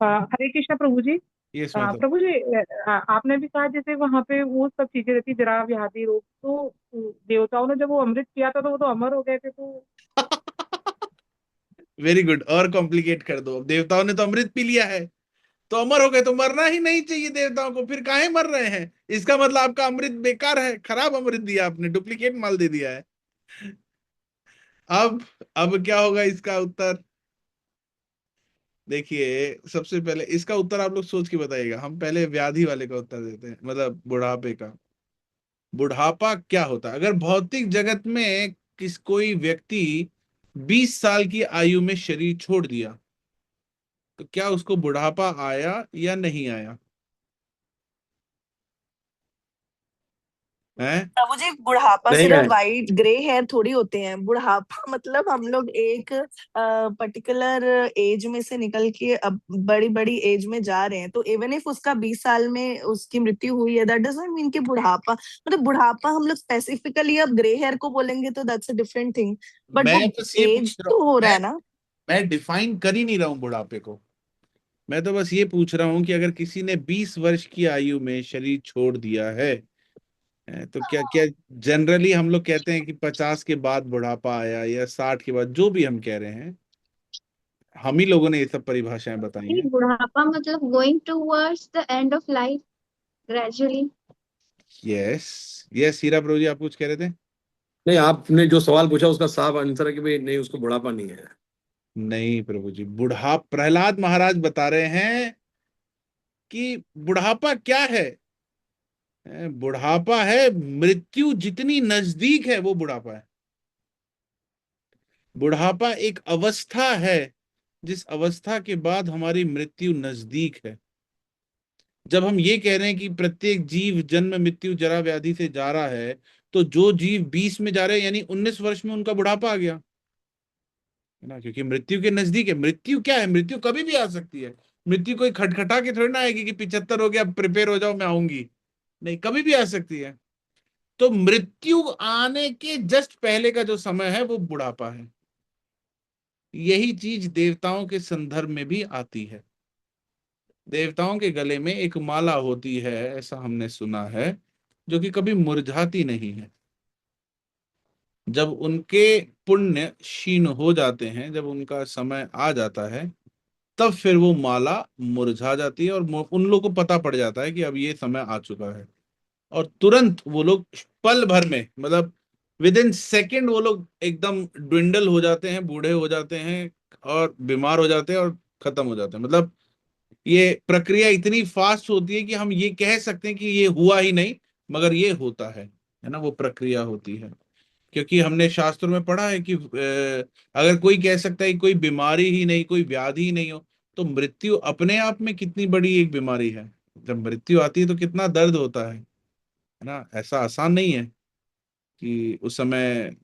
Speaker 7: हरे कृष्ण प्रभु जी।
Speaker 2: यस माता।
Speaker 7: प्रभु जी, आपने भी कहा जैसे वहां पे वो सब चीजें रहती, जरा व्याधि रोग, तो देवताओं ने जब वो अमृत पिया था तो वो तो अमर हो गए थे, तो
Speaker 2: वेरी गुड, और कॉम्प्लिकेट कर दो। अब देवताओं ने तो अमृत पी लिया है तो अमर हो गए, तो मरना ही नहीं चाहिए देवताओं को, फिर काहे मर रहे हैं? इसका मतलब आपका अमृत बेकार है, खराब अमृत दिया आपने, डुप्लीकेट माल दे दिया है। अब अब क्या होगा इसका उत्तर? देखिए, सबसे पहले इसका उत्तर आप लोग सोच के बताइएगा। हम पहले व्याधि वाले का उत्तर देते हैं, मतलब बुढ़ापे का। बुढ़ापा क्या होता है? अगर भौतिक जगत में कोई व्यक्ति 20 साल की आयु में शरीर छोड़ दिया तो क्या उसको बुढ़ापा आया या नहीं आया? हैं?
Speaker 4: प्रभु जी, बुढ़ापा
Speaker 5: नहीं
Speaker 4: सिर्फ
Speaker 5: गए।
Speaker 4: वाइट ग्रे हेयर थोड़ी होते हैं। बुढ़ापा मतलब हम लोग एक पर्टिकुलर एज में से निकल के अब बड़ी बड़ी एज में जा रहे हैं। तो इवन इफ उसका 20 साल में उसकी मृत्यु हुई है, दैट डजंट मीन कि बुढ़ापा, मतलब बुढ़ापा हम लोग स्पेसिफिकली अब ग्रे हेयर को बोलेंगे तो that's a different thing, but
Speaker 2: मैं
Speaker 4: वो
Speaker 2: बस ये
Speaker 4: एज
Speaker 2: पूछ रहा
Speaker 4: तो
Speaker 2: हूँ,
Speaker 4: हो रहा है ना।
Speaker 2: मैं डिफाइन कर ही नहीं रहा हूँ बुढ़ापे को। मैं तो बस ये पूछ रहा हूँ कि अगर किसी ने 20 वर्ष की आयु में शरीर छोड़ दिया है, तो क्या क्या जनरली हम लोग कहते हैं कि 50 के बाद बुढ़ापा आया या 60 के बाद, जो भी हम कह रहे हैं, हम ही लोगों ने ये सब परिभाषाएं बताई हैं।
Speaker 3: बुढ़ापा मतलब going towards the end of life gradually.
Speaker 2: Yes, yes Hira Prabhu ji, आप कुछ कह रहे थे?
Speaker 5: नहीं, आपने जो सवाल पूछा उसका साफ आंसर है कि भाई नहीं, उसको बुढ़ापा नहीं है।
Speaker 2: नहीं प्रभु जी, प्रहलाद महाराज बता रहे हैं कि बुढ़ापा क्या है? बुढ़ापा है मृत्यु जितनी नजदीक है, वो बुढ़ापा है। बुढ़ापा एक अवस्था है जिस अवस्था के बाद हमारी मृत्यु नजदीक है। जब हम ये कह रहे हैं कि प्रत्येक जीव जन्म मृत्यु जरा व्याधि से जा रहा है, तो जो जीव 20 में जा रहे हैं यानी 19 वर्ष में उनका बुढ़ापा आ गया, है ना, क्योंकि मृत्यु के नजदीक है। मृत्यु क्या है? मृत्यु कभी भी आ सकती है। मृत्यु कोई खटखटा के थोड़ी ना आएगी कि 75 हो गया, प्रिपेयर हो जाओ मैं आऊंगी। नहीं, कभी भी आ सकती है। तो मृत्यु आने के जस्ट पहले का जो समय है वो बुढ़ापा है। यही चीज देवताओं के संदर्भ में भी आती है। देवताओं के गले में एक माला होती है, ऐसा हमने सुना है, जो कि कभी मुरझाती नहीं है। जब उनके पुण्य क्षीण हो जाते हैं, जब उनका समय आ जाता है, तब फिर वो माला मुरझा जाती है और उन लोगों को पता पड़ जाता है कि अब ये समय आ चुका है। और तुरंत वो लोग पल भर में, मतलब विद इन सेकेंड, वो लोग एकदम ड्विंडल हो जाते हैं, बूढ़े हो जाते हैं और बीमार हो जाते हैं और खत्म हो जाते हैं। मतलब ये प्रक्रिया इतनी फास्ट होती है कि हम ये कह सकते हैं कि ये हुआ ही नहीं, मगर ये होता है ना, वो प्रक्रिया होती है। क्योंकि हमने शास्त्रों में पढ़ा है कि अगर कोई कह सकता है कि कोई बीमारी ही नहीं, कोई व्याधि ही नहीं हो, तो मृत्यु अपने आप में कितनी बड़ी एक बीमारी है। जब मृत्यु आती है तो कितना दर्द होता है ना। ऐसा आसान नहीं है कि उस समय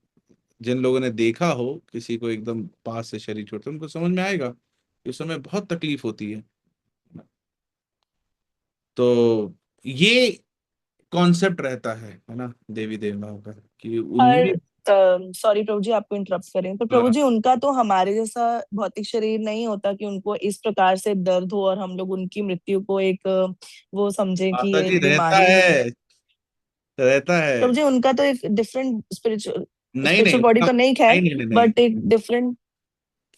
Speaker 2: जिन लोगों ने देखा हो किसी को एकदम पास से शरीर छोड़ते, उनको समझ में आएगा कि उस समय बहुत तकलीफ होती है। तो ये कॉन्सेप्ट रहता है ना, देवी देवताओं का, कि उनमें।
Speaker 4: और सॉरी प्रभु जी, आपको इंटरप्ट करें तो प्रभु
Speaker 2: हाँ,
Speaker 4: जी, उनका तो हमारे जैसा भौतिक शरीर नहीं होता कि उनको इस प्रकार से दर्द हो और हम लोग उनकी मृत्यु को एक वो समझें कि
Speaker 2: माता
Speaker 4: ये
Speaker 2: जी
Speaker 4: एक
Speaker 2: रहता
Speaker 4: बीमारी है।
Speaker 2: है, रहता है।
Speaker 4: प्रभु जी, उनका तो एक डिफरेंट स्पिरिचुअल
Speaker 2: नहीं नहीं,
Speaker 4: स्पिरिचुअल बॉडी
Speaker 2: उनका
Speaker 4: तो नहीं,
Speaker 2: नहीं
Speaker 4: खैर,
Speaker 2: नहीं नहीं नहीं,
Speaker 4: बट एक डिफरेंट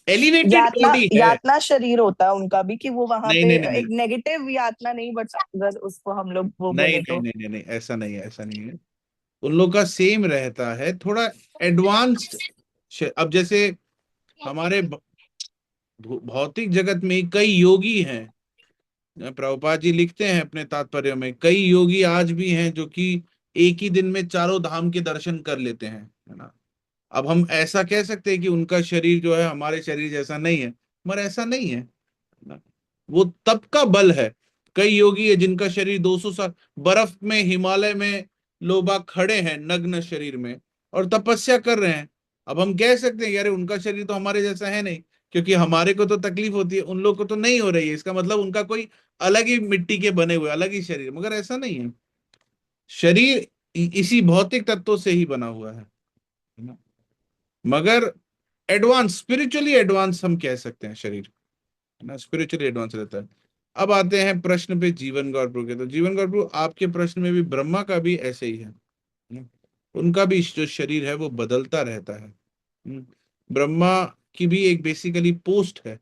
Speaker 2: एलिवेटेड
Speaker 4: यातना
Speaker 2: बॉडी है।
Speaker 4: यातना शरीर होता है उनका भी, कि वो वहां
Speaker 2: नहीं
Speaker 4: पे
Speaker 2: नहीं नहीं नहीं
Speaker 4: एक नेगेटिव यातना नहीं, बट अगर उसको हम लोग वो
Speaker 2: नहीं
Speaker 4: बोले
Speaker 2: नहीं
Speaker 4: तो।
Speaker 2: नहीं नहीं नहीं, ऐसा नहीं है, ऐसा नहीं है। उन लोग का सेम रहता है, थोड़ा एडवांस्ड। अब जैसे हमारे भौतिक जगत में कई योगी हैं। प्रभुपाद जी लिखते हैं अपने तात्पर्य में, कई योगी आज भी हैं जो कि एक ही दिन में चारों धाम के दर्शन कर लेते हैं, है ना। अब हम ऐसा कह सकते हैं कि उनका शरीर जो है हमारे शरीर जैसा नहीं है, मगर ऐसा नहीं है ना। वो तप का बल है। कई योगी है जिनका शरीर 200 साल बर्फ में, हिमालय में लोग बाग खड़े हैं नग्न शरीर में और तपस्या कर रहे हैं। अब हम कह सकते हैं यार उनका शरीर तो हमारे जैसा है नहीं, क्योंकि हमारे को तो तकलीफ होती है, उन लोग को तो नहीं हो रही है, इसका मतलब उनका कोई अलग ही मिट्टी के बने हुए अलग ही शरीर, मगर ऐसा नहीं है। शरीर इसी भौतिक तत्वों से ही बना हुआ है ना। मगर एडवांस, स्पिरिचुअली एडवांस हम कह सकते हैं शरीर, है ना, स्पिरिचुअली एडवांस रहता है। अब आते हैं प्रश्न पे जीवन गौर प्रभु के। तो जीवन गौर प्रभु, आपके प्रश्न में भी ब्रह्मा का भी ऐसे ही है ना? उनका भी जो शरीर है वो बदलता रहता है। ब्रह्मा की भी एक बेसिकली पोस्ट है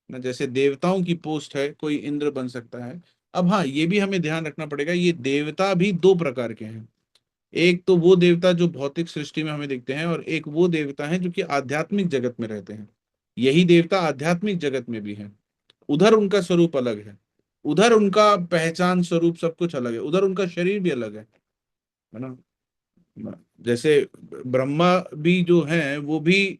Speaker 2: ना, जैसे देवताओं की पोस्ट है, कोई इंद्र बन सकता है। अब हाँ, ये भी हमें ध्यान रखना पड़ेगा, ये देवता भी दो प्रकार के हैं। एक तो वो देवता जो भौतिक सृष्टि में हमें दिखते हैं, और एक वो देवता है जो कि आध्यात्मिक जगत में रहते हैं। यही देवता आध्यात्मिक जगत में भी है। उधर उनका स्वरूप अलग है, उधर उनका पहचान स्वरूप सब कुछ अलग है, उधर उनका शरीर भी अलग है ना। जैसे ब्रह्मा भी जो है वो भी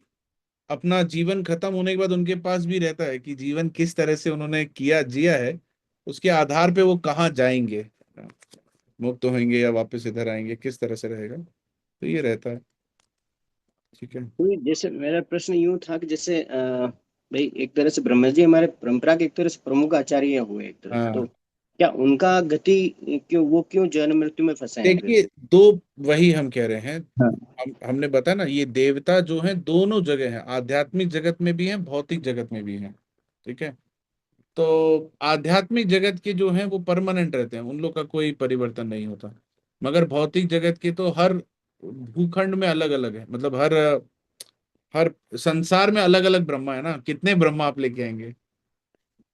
Speaker 2: अपना जीवन खत्म होने के बाद उनके पास भी रहता है कि जीवन किस तरह से उन्होंने किया जिया है, उसके आधार पे वो कहाँ जाएंगे। मुक्त होंगे या वापस इधर आएंगे, किस तरह से रहेगा, तो ये रहता है। ठीक है।
Speaker 1: तो जैसे मेरा प्रश्न यूं था कि जैसे भाई एक तरह से ब्रह्मा जी हमारे परंपरा के एक तरह से प्रमुख आचार्य हुए एक तरह से, तो
Speaker 2: हाँ
Speaker 1: क्या उनका गति क्यों, वो क्यों जन्म मृत्यु में फंसे हैं फिर?
Speaker 2: देखिए, दो, वही हम कह रहे हैं,
Speaker 1: हाँ।
Speaker 2: हमने बताया ना, ये देवता जो है दोनों जगह है, आध्यात्मिक जगत में भी है, भौतिक जगत में भी है। ठीक है। तो आध्यात्मिक जगत के जो हैं वो परमानेंट रहते हैं, उन लोग का कोई परिवर्तन नहीं होता। मगर भौतिक जगत के तो हर भूखंड में अलग अलग है, मतलब हर हर संसार में अलग अलग ब्रह्मा है ना, कितने ब्रह्मा आप लेके आएंगे?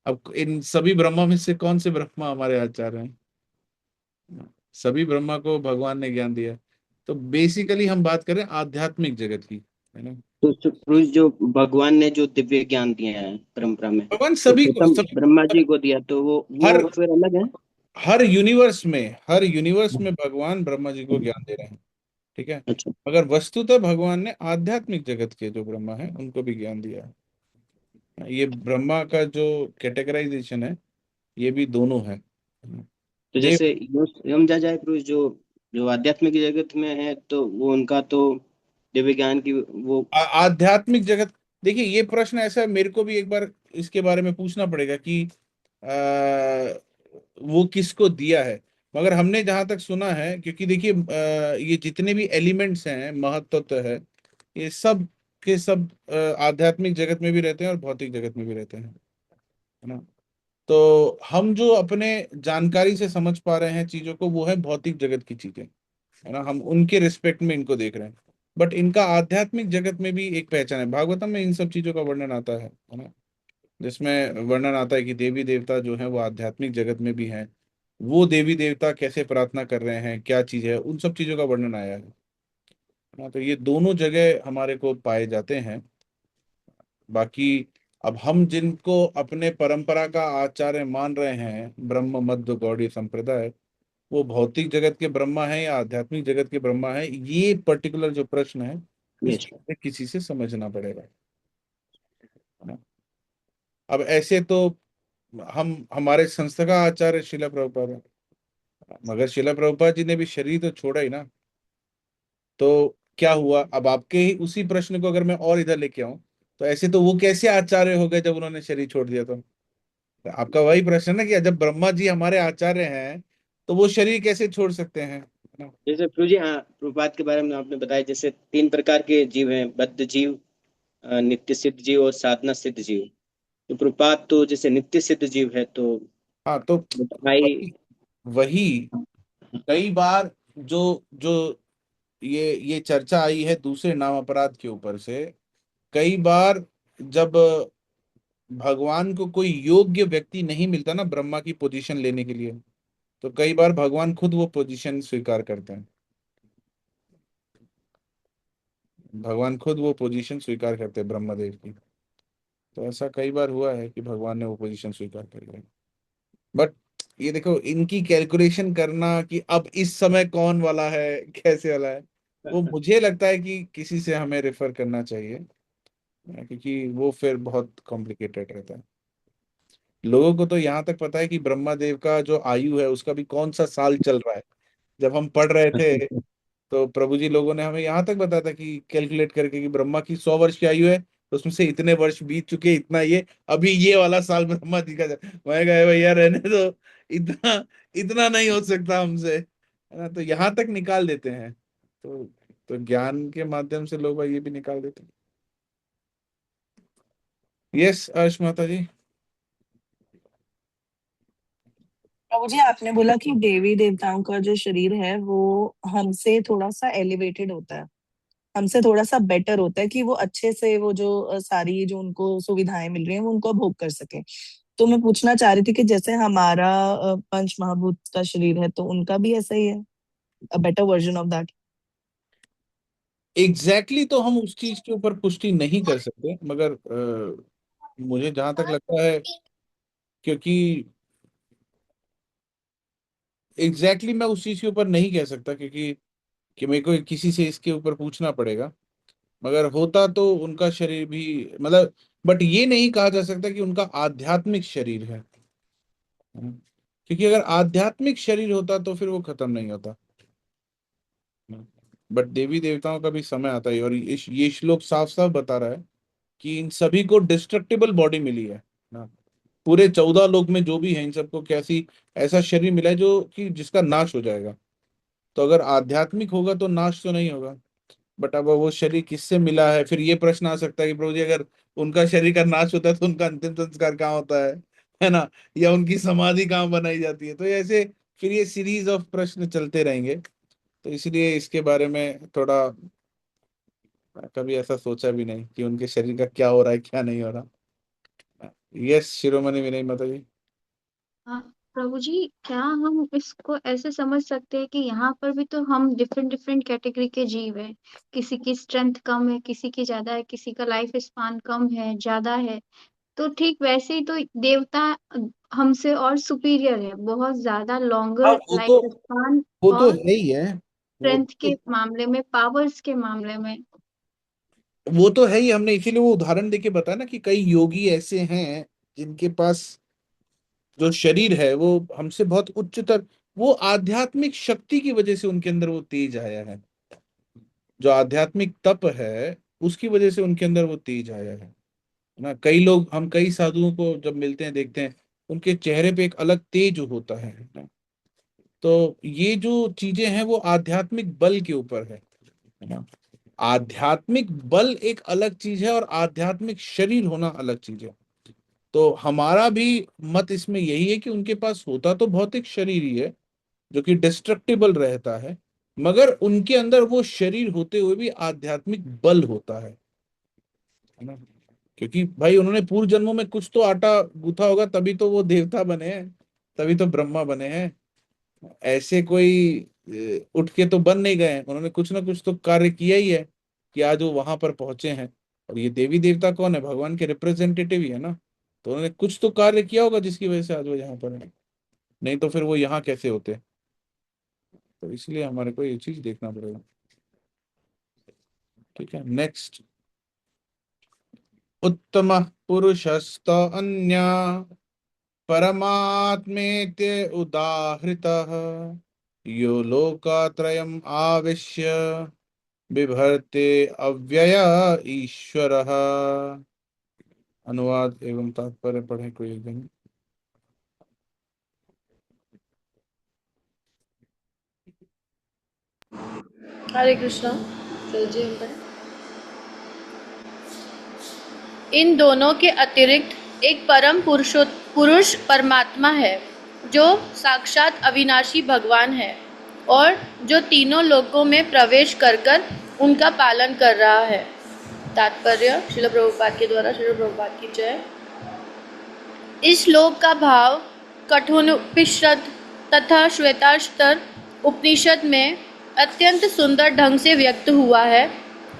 Speaker 2: अब इन सभी ब्रह्मा में से कौन से ब्रह्मा हमारे आचार्य हैं? सभी ब्रह्मा को भगवान ने ज्ञान दिया है। तो बेसिकली हम बात करें आध्यात्मिक जगत की, है ना।
Speaker 1: तो पुरुष जो भगवान ने जो दिव्य ज्ञान दिया है परंपरा में,
Speaker 2: भगवान
Speaker 1: तो
Speaker 2: सभी को,
Speaker 1: प्रथम
Speaker 2: सब,
Speaker 1: ब्रह्मा जी को दिया, तो
Speaker 2: हर
Speaker 1: वो फिर अलग है।
Speaker 2: हर यूनिवर्स में भगवान ब्रह्मा जी को ज्ञान दे रहे हैं। ठीक है।
Speaker 1: अच्छा।
Speaker 2: मगर वस्तुतः भगवान ने आध्यात्मिक जगत के जो ब्रह्मा है उनको भी ज्ञान दिया है। ये ब्रह्मा का जो कैटेगराइजेशन है, ये भी दोनों है।
Speaker 1: तो
Speaker 2: देव,
Speaker 1: जैसे यूं समझा जाए पुरुष जो जो आध्यात्मिक जगत में है, तो वो उनका तो दिव्य ज्ञान की वो।
Speaker 2: आध्यात्मिक जगत, देखिए ये प्रश्न ऐसा है, मेरे को भी एक बार इसके बारे में पूछना पड़ेगा कि वो किसको दिया है। मगर हमने जहां तक सुना है, क्योंकि देखिए ये जितने भी एलिमेंट्स हैं, महत्त्व है, ये सब के सब आध्यात्मिक जगत में भी रहते हैं और भौतिक जगत में भी रहते हैं, है ना। तो हम जो अपने जानकारी से समझ पा रहे हैं चीजों को, वो है भौतिक जगत की चीजें, है ना, हम उनके रिस्पेक्ट में इनको देख रहे हैं। बट इनका आध्यात्मिक जगत में भी एक पहचान है, भागवतम में इन सब चीजों का वर्णन आता है ना, जिसमें वर्णन आता है कि देवी देवता जो है वो आध्यात्मिक जगत में भी हैं। वो देवी देवता कैसे प्रार्थना कर रहे हैं, क्या चीज है, उन सब चीजों का वर्णन आया है ना। तो ये दोनों जगह हमारे को पाए जाते हैं। बाकी अब हम जिनको अपने परंपरा का आचार्य मान रहे हैं, ब्रह्म मध्य गौड़ी संप्रदाय, वो भौतिक जगत के ब्रह्मा है या आध्यात्मिक जगत के ब्रह्मा है, ये पर्टिकुलर जो प्रश्न है,
Speaker 1: ये
Speaker 2: इसको हमें किसी से समझना पड़ेगा, है ना। अब ऐसे तो हम, हमारे संस्था का आचार्य शिला प्रभुपाद है, मगर शिला प्रभुपाद जी ने भी शरीर तो छोड़ा ही ना। तो क्या हुआ, अब आपके ही उसी प्रश्न को अगर मैं और इधर लेके आऊं, तो ऐसे तो वो कैसे आचार्य हो गए जब उन्होंने शरीर छोड़ दिया? तो आपका वही प्रश्न है ना, कि जब ब्रह्मा जी हमारे आचार्य हैं, तो वो शरीर कैसे छोड़ सकते हैं, है ना।
Speaker 1: जैसे प्रभु जी, हाँ, प्रभुपाद के बारे में आपने बताया, जैसे 3 प्रकार के जीव हैं, बद्ध जीव, नित्य सिद्ध जीव और साधना सिद्ध जीव। तो प्रभुपाद तो जैसे नित्य सिद्ध जीव है, तो
Speaker 2: हाँ तो
Speaker 1: भाई।
Speaker 2: वही वही कई बार जो जो ये चर्चा आई है दूसरे नाम अपराध के ऊपर से, कई बार जब भगवान को कोई योग्य व्यक्ति नहीं मिलता ना ब्रह्मा की पोजीशन लेने के लिए, तो कई बार भगवान खुद वो पोजीशन स्वीकार करते हैं। भगवान खुद वो पोजीशन स्वीकार करते हैं ब्रह्मदेव की। तो ऐसा कई बार हुआ है कि भगवान ने वो पोजीशन स्वीकार कर लिया। बट ये देखो, इनकी कैलकुलेशन करना कि अब इस समय कौन वाला है, कैसे वाला है, वो मुझे लगता है कि किसी से हमें रेफर करना चाहिए, क्योंकि वो फिर बहुत कॉम्प्लिकेटेड रहता है। लोगों को तो यहाँ तक पता है कि ब्रह्मा देव का जो आयु है उसका भी कौन सा साल चल रहा है। जब हम पढ़ रहे थे, तो प्रभु जी लोगों ने हमें यहाँ तक बताया था कि कैलकुलेट करके कि ब्रह्मा की 100 वर्ष की आयु है, तो उसमें से इतने वर्ष बीत चुके, इतना ये अभी ये वाला साल ब्रह्मा जी का मैं गए भैया रहने दो, इतना इतना नहीं हो सकता हमसे, है ना। तो यहाँ तक निकाल देते हैं। तो ज्ञान के माध्यम से लोग ये भी निकाल देते हैं। यस अर्श माता जी।
Speaker 4: प्रभु जी, आपने बोला कि देवी देवताओं का जो शरीर है वो हमसे थोड़ा सा एलिवेटेड होता है, हमसे थोड़ा सा बेटर होता है, कि वो अच्छे से वो जो सारी जो उनको सुविधाएं मिल रही हैं वो उनको भोग कर सके। तो मैं पूछना चाह रही थी कि जैसे हमारा पंच महाभूत का शरीर है, तो उनका भी ऐसा ही है, a better version of that?
Speaker 2: Exactly तो हम उस चीज के ऊपर पुष्टि नहीं कर सकते, मगर मुझे जहां तक लगता है, क्योंकि एग्जैक्टली मैं उस चीज के ऊपर नहीं कह सकता, क्योंकि कि मेरे को किसी से इसके ऊपर पूछना पड़ेगा। मगर होता तो उनका शरीर भी, मतलब, बट ये नहीं कहा जा सकता कि उनका आध्यात्मिक शरीर है, क्योंकि अगर आध्यात्मिक शरीर होता तो फिर वो खत्म नहीं होता। बट देवी देवताओं का भी समय आता है, और ये श्लोक साफ साफ बता रहा है कि इन सभी को डिस्ट्रक्टिबल बॉडी मिली है ना। पूरे 14 लोक में जो भी है, इन सबको कैसी ऐसा शरीर मिला है जो कि जिसका नाश हो जाएगा। तो अगर आध्यात्मिक होगा तो नाश तो नहीं होगा। बट अब वो शरीर किससे मिला है, फिर ये प्रश्न आ सकता है कि प्रभु जी अगर उनका शरीर का नाश होता है तो उनका अंतिम संस्कार कहाँ होता है ना, या उनकी समाधि कहाँ बनाई जाती है। तो ऐसे फिर ये सीरीज ऑफ प्रश्न चलते रहेंगे। तो इसलिए इसके बारे में थोड़ा कभी ऐसा सोचा भी नहीं कि उनके शरीर का क्या हो रहा है क्या नहीं हो रहा। यस शिरोमणि विनय माता जी।
Speaker 3: हाँ, प्रभु जी, क्या हम इसको ऐसे समझ सकते हैं कि यहाँ पर भी तो हम डिफरेंट डिफरेंट कैटेगरी के जीव हैं। किसी की स्ट्रेंथ कम है, किसी की ज्यादा है, किसी का लाइफ स्पान कम है, ज्यादा है। तो ठीक वैसे ही तो देवता हमसे और सुपीरियर है, बहुत ज्यादा
Speaker 2: हाँ,
Speaker 3: लॉन्गर लाइफ स्पान
Speaker 2: वो तो
Speaker 3: और
Speaker 2: है ही है। वो
Speaker 3: स्ट्रेंथ के मामले में, पावर्स के मामले में।
Speaker 2: वो तो है ही। हमने इसीलिए वो उदाहरण देके बताया ना कि कई योगी ऐसे हैं जिनके पास जो शरीर है वो हमसे बहुत उच्चतर, वो आध्यात्मिक शक्ति की वजह से उनके अंदर वो तेज आया है। जो आध्यात्मिक तप है उसकी वजह से उनके अंदर वो तेज आया है ना। कई लोग, हम कई साधुओं को जब मिलते हैं देखते हैं उनके चेहरे पे एक अलग तेज होता है ना। तो ये जो चीजें हैं वो आध्यात्मिक बल के ऊपर है ना। आध्यात्मिक बल एक अलग चीज है और आध्यात्मिक शरीर होना अलग चीज है। तो हमारा भी मत इसमें यही है कि उनके पास होता तो भौतिक शरीर ही है जो कि डिस्ट्रक्टिबल रहता है, मगर उनके अंदर वो शरीर होते हुए भी आध्यात्मिक बल होता है ना। क्योंकि भाई उन्होंने पूर्व जन्मों में कुछ तो आटा गूथा होगा, तभी तो वो देवता बने हैं, तभी तो ब्रह्मा बने हैं। ऐसे कोई उठ के तो बन नहीं गए, उन्होंने कुछ ना कुछ तो कार्य किया ही है कि आज वो वहां पर पहुंचे हैं। और ये देवी देवता कौन है, भगवान के रिप्रेजेंटेटिव ही है ना। तो उन्होंने कुछ तो कार्य किया होगा जिसकी वजह से आज वो यहाँ पर है, नहीं तो फिर वो यहाँ कैसे होते। तो इसलिए हमारे को ये चीज देखना पड़ेगा। ठीक है, नेक्स्ट। उत्तम पुरुषस्त अन्य परमात्मेत्य उदाहृतः यो लोकत्रयम् आविश्य बिभर्ते अव्यय ईश्वरः। अनुवाद एवं तात्पर्य पढ़े कोई एक दिन।
Speaker 8: हरे कृष्णा। चलो जी हम पढ़ें। इन दोनों के अतिरिक्त एक परम पुरुष परमात्मा है जो साक्षात अविनाशी भगवान है और जो तीनों लोकों में प्रवेश कर कर उनका पालन कर रहा है। तात्पर्य श्रील प्रभुपाद के द्वारा। श्रील प्रभुपाद की जय। इस श्लोक का भाव कठोपनिषद तथा श्वेताश्तर उपनिषद में अत्यंत सुंदर ढंग से व्यक्त हुआ है।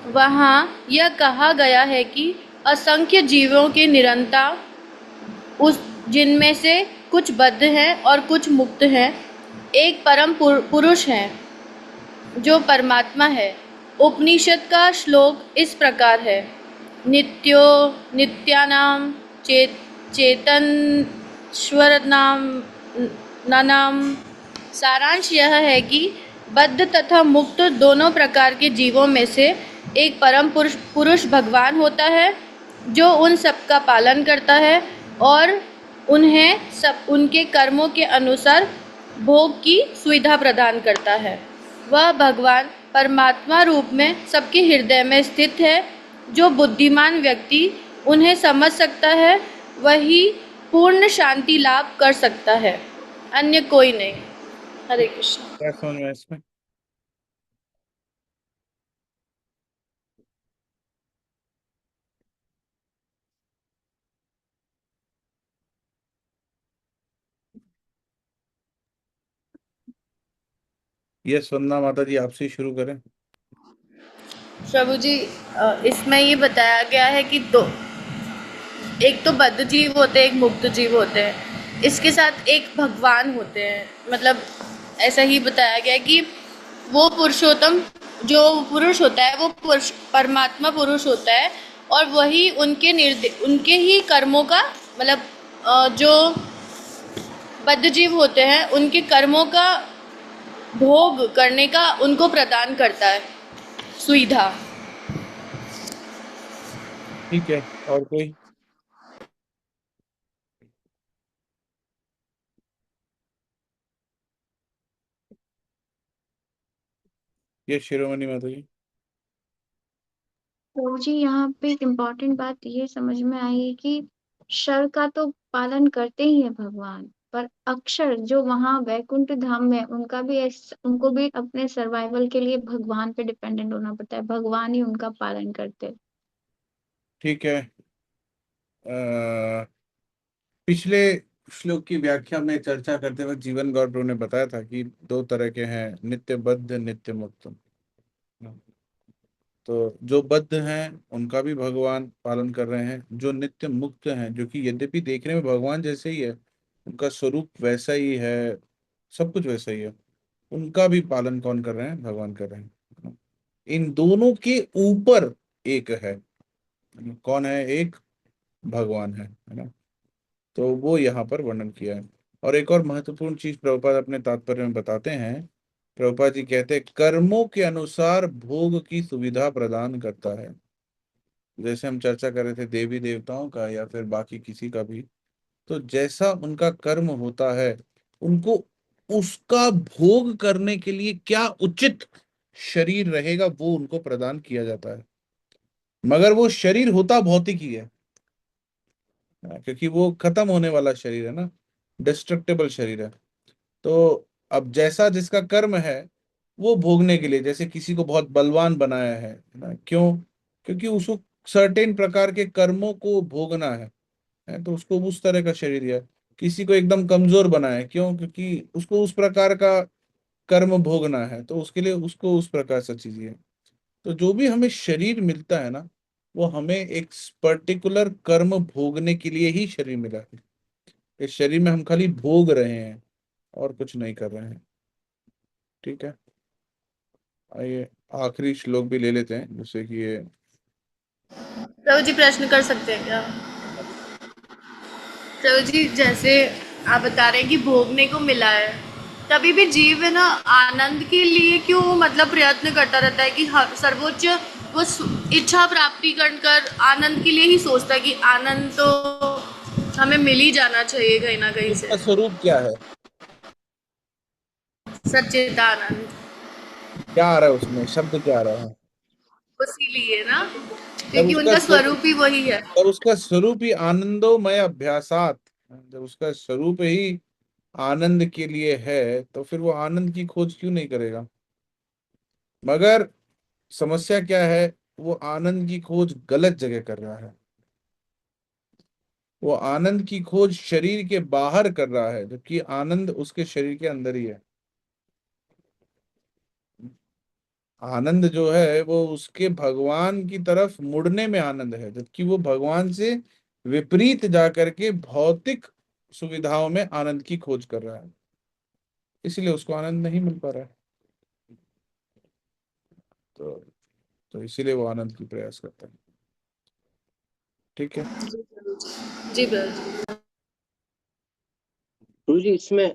Speaker 8: वहाँ यह कहा गया है कि असंख्य जीवों की निरंता, उस जिनमें से कुछ बद्ध हैं और कुछ मुक्त हैं, एक परम पुरुष हैं जो परमात्मा है। उपनिषद का श्लोक इस प्रकार है। नित्यो नित्यानाम चेतनश्वरनाम। सारांश यह है कि बद्ध तथा मुक्त दोनों प्रकार के जीवों में से एक परम पुरुष भगवान होता है जो उन सब का पालन करता है और उन्हें सब उनके कर्मों के अनुसार भोग की सुविधा प्रदान करता है। वह भगवान परमात्मा रूप में सबके हृदय में स्थित है। जो बुद्धिमान व्यक्ति उन्हें समझ सकता है वही पूर्ण शांति लाभ कर सकता है, अन्य कोई नहीं। हरे कृष्ण।
Speaker 2: क्या समझ में इसमें? ये वंदना माता जी आपसे ही शुरू करें।
Speaker 8: प्रभु जी, इसमें ये बताया गया है कि एक तो बद्ध जीव होते हैं, एक मुक्त जीव होते हैं, इसके साथ एक भगवान होते हैं। मतलब ऐसा ही बताया गया है कि वो पुरुषोत्तम जो पुरुष होता है वो परमात्मा पुरुष होता है और वही उनके ही कर्मों का, मतलब जो बद्ध जीव होते हैं उनके कर्मों का भोग करने का उनको प्रदान करता है सुविधा।
Speaker 2: ठीक है, और कोई? ये शिरोमणि माता जी।
Speaker 3: प्रभु जी यहाँ पे एक इम्पोर्टेंट बात ये समझ में आई है कि शर का तो पालन करते ही है भगवान, पर अक्षर जो वहाँ वैकुंठ धाम में उनको भी अपने सर्वाइवल के लिए भगवान पे डिपेंडेंट होना पड़ता है, भगवान ही उनका पालन करते हैं।
Speaker 2: ठीक है। पिछले श्लोक की व्याख्या में चर्चा करते वक्त जीवन गौर प्रभु ने बताया था कि दो तरह के हैं, नित्य बद्ध, नित्य मुक्त। तो जो बद्ध हैं उनका भी भगवान पालन कर रहे हैं, जो नित्य मुक्त हैं, जो कि यद्यपि देखने में भगवान जैसे ही है, उनका स्वरूप वैसा ही है, सब कुछ वैसा ही है, उनका भी पालन कौन कर रहे हैं? भगवान कर रहे हैं। इन दोनों के ऊपर एक है, कौन है? एक भगवान है ना। तो वो यहाँ पर वर्णन किया है। और एक और महत्वपूर्ण चीज प्रभुपाद अपने तात्पर्य में बताते हैं। प्रभुपाद जी कहते हैं कर्मों के अनुसार भोग की सुविधा प्रदान करता है। जैसे हम चर्चा कर रहे थे देवी देवताओं का या फिर बाकी किसी का भी, तो जैसा उनका कर्म होता है, उनको उसका भोग करने के लिए क्या उचित शरीर रहेगा वो उनको प्रदान किया जाता है। मगर वो शरीर होता भौतिक ही है, क्योंकि वो खत्म होने वाला शरीर है ना, डिस्ट्रक्टेबल शरीर है। तो अब जैसा जिसका कर्म है वो भोगने के लिए, जैसे किसी को बहुत बलवान बनाया है ना, क्यों? क्योंकि उसको सर्टेन प्रकार के कर्मों को भोगना है, तो उसको उस तरह का शरीर दिया। किसी को एकदम कमजोर बनाया है, क्यों? क्योंकि उसको उस प्रकार का कर्म भोगना है, तो उसके लिए उसको उस प्रकार से चीजें। तो जो भी हमें शरीर मिलता है ना, वो हमें एक पर्टिकुलर कर्म भोगने के लिए ही शरीर मिला है। इस शरीर में हम खाली भोग रहे हैं और कुछ नहीं कर रहे हैं। ठीक है, आइए आखिरी श्लोक भी ले लेते हैं, जैसे कि ये
Speaker 8: प्रभु जी प्रश्न कर सकते हैं क्या? प्रभु जी जैसे आप बता रहे हैं कि भोगने को मिला है, तभी भी जीव है ना आनंद के लिए क्यों मतलब प्रयत्न करता रहता है कि सर्वोच्च वो इच्छा प्राप्ति कर आनंद के लिए ही सोचता है कि आनंद तो हमें मिल ही जाना चाहिए कहीं ना कहीं से।
Speaker 2: उसका स्वरूप क्या है?
Speaker 8: सच्चिदानंद
Speaker 2: क्या आ रहा है उसमें? शब्द क्या आ रहा है?
Speaker 8: इसीलिए ना
Speaker 2: जब
Speaker 8: क्योंकि
Speaker 2: उसका
Speaker 8: उनका स्वरूप ही वही है।
Speaker 2: जब उसका स्वरूप ही आनंदोमय अभ्यासात, जब उसका स्वरूप ही आनंद के लिए है, तो फिर वो आनंद की खोज क्यों नहीं करेगा? मगर समस्या क्या है? वो आनंद की खोज गलत जगह कर रहा है। वो आनंद की खोज शरीर के बाहर कर रहा है, जबकि आनंद उसके शरीर के अंदर ही है। आनंद जो है वो उसके भगवान की तरफ मुड़ने में आनंद है, जबकि वो भगवान से विपरीत जाकर के भौतिक सुविधाओं में आनंद की खोज कर रहा है, इसलिए उसको आनंद नहीं मिल पा रहा है। तो तो इसीलिए वो आनंद की प्रयास करता है। ठीक है,
Speaker 8: जी प्रभु जी।
Speaker 1: गुरु जी इसमें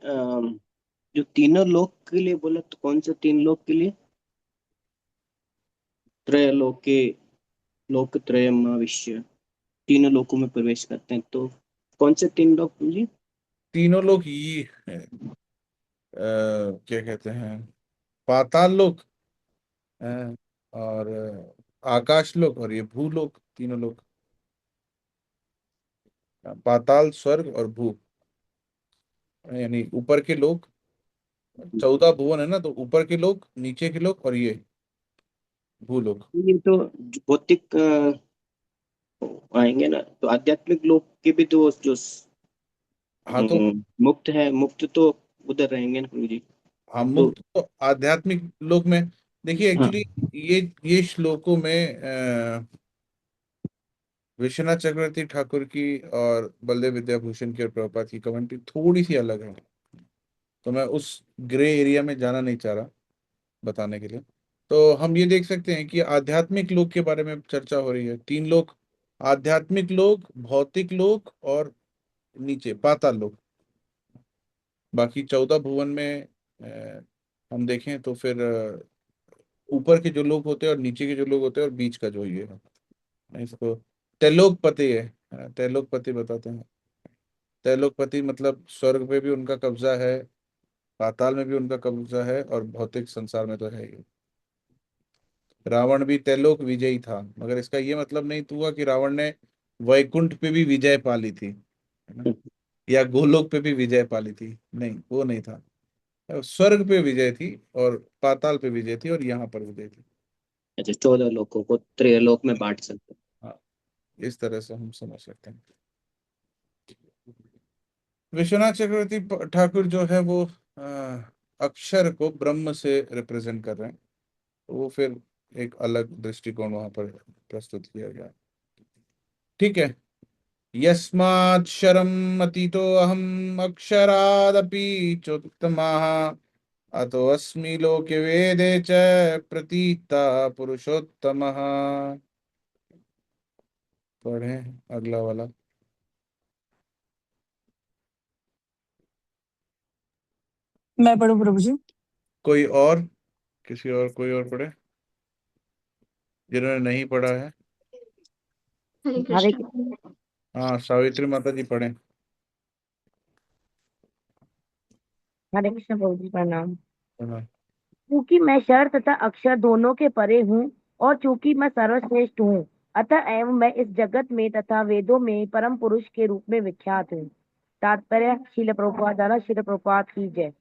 Speaker 1: जो तीनों लोक के लिए बोला, तो कौन से तीन लोक के लिए? त्रयलोके लोकत्रयमाविश्य, तीनों लोकों में प्रवेश करते हैं, तो कौन से तीन लोक गुरु जी?
Speaker 2: तीनों लोग ये क्या कहते हैं, पाताल लोक, और आकाश लोक, और ये भूलोक, तीनों लोक। पाताल, स्वर्ग और भू, यानी ऊपर के लोक। 14 भुवन है ना, तो ऊपर के लोक, नीचे के लोक और ये भूलोक।
Speaker 1: ये तो भौतिक आएंगे ना, तो आध्यात्मिक लोक के भी तो जो
Speaker 2: हाँ तो
Speaker 1: मुक्त है, मुक्त तो उधर रहेंगे ना गुरु जी।
Speaker 2: हम
Speaker 1: तो
Speaker 2: मुक्त तो आध्यात्मिक लोक में। देखिए
Speaker 1: हाँ,
Speaker 2: एक्चुअली ये श्लोकों में विश्वनाथ चक्रवर्ती ठाकुर की और बलदेव विद्याभूषण की और प्रभुपाद की कमेंट्री थोड़ी सी अलग है, तो मैं उस ग्रे एरिया में जाना नहीं चाह रहा बताने के लिए। तो हम ये देख सकते हैं कि आध्यात्मिक लोक के बारे में चर्चा हो रही है। तीन लोक, आध्यात्मिक लोक, भौतिक लोक और नीचे पाताल लोक। बाकी 14 भुवन में हम देखें तो फिर ऊपर के जो लोग होते हैं और नीचे के जो लोग होते हैं और बीच का जो ये है, इसको त्रैलोकपति है, त्रैलोकपति बताते हैं। त्रैलोकपति मतलब स्वर्ग पे भी उनका कब्जा है, पाताल में भी उनका कब्जा है, और भौतिक संसार में तो है ही। रावण भी त्रैलोक विजयी था, मगर इसका ये मतलब नहीं हुआ कि रावण ने वैकुंठ पे भी विजय पा ली थी, है ना, या गोलोक पे भी विजय पा ली थी, नहीं, वो नहीं था। स्वर्ग पे विजय थी और पाताल पे विजय थी और यहाँ पर विजय थी।
Speaker 1: अच्छा, 14 लोगों को त्रैलोक में बांट सकते हैं।
Speaker 2: हाँ, इस तरह से हम समझ सकते हैं। विश्वनाथ चक्रवर्ती ठाकुर जो है वो अक्षर को ब्रह्म से रिप्रेजेंट कर रहे हैं, तो वो फिर एक अलग दृष्टिकोण वहां पर प्रस्तुत किया गया। ठीक है। यस्माक्षरम अतीतो अहम अक्षरादपि चोत्तमः अतो अस्मि लोके वेदे च प्रतीता पुरुषोत्तमः। पढ़ें अगला वाला।
Speaker 4: मैं पढ़ूं प्रभु जी?
Speaker 2: कोई और, किसी और, कोई और पढ़े जिन्होंने नहीं पढ़ा है।
Speaker 3: हरे
Speaker 9: हरे
Speaker 3: कृष्ण।
Speaker 2: हाँ, सावित्री माता जी पढ़े।
Speaker 9: हरे कृष्ण प्रभु जी, प्रणाम।
Speaker 2: हाँ।
Speaker 9: क्योंकि मैं शर तथा अक्षर दोनों के परे हूँ और चूंकि मैं सर्वश्रेष्ठ हूँ, अतः एवं मैं इस जगत में तथा वेदों में परम पुरुष के रूप में विख्यात हूँ। तात्पर्य श्रील प्रभुपाद द्वारा श्रील प्रभुपाद की जय।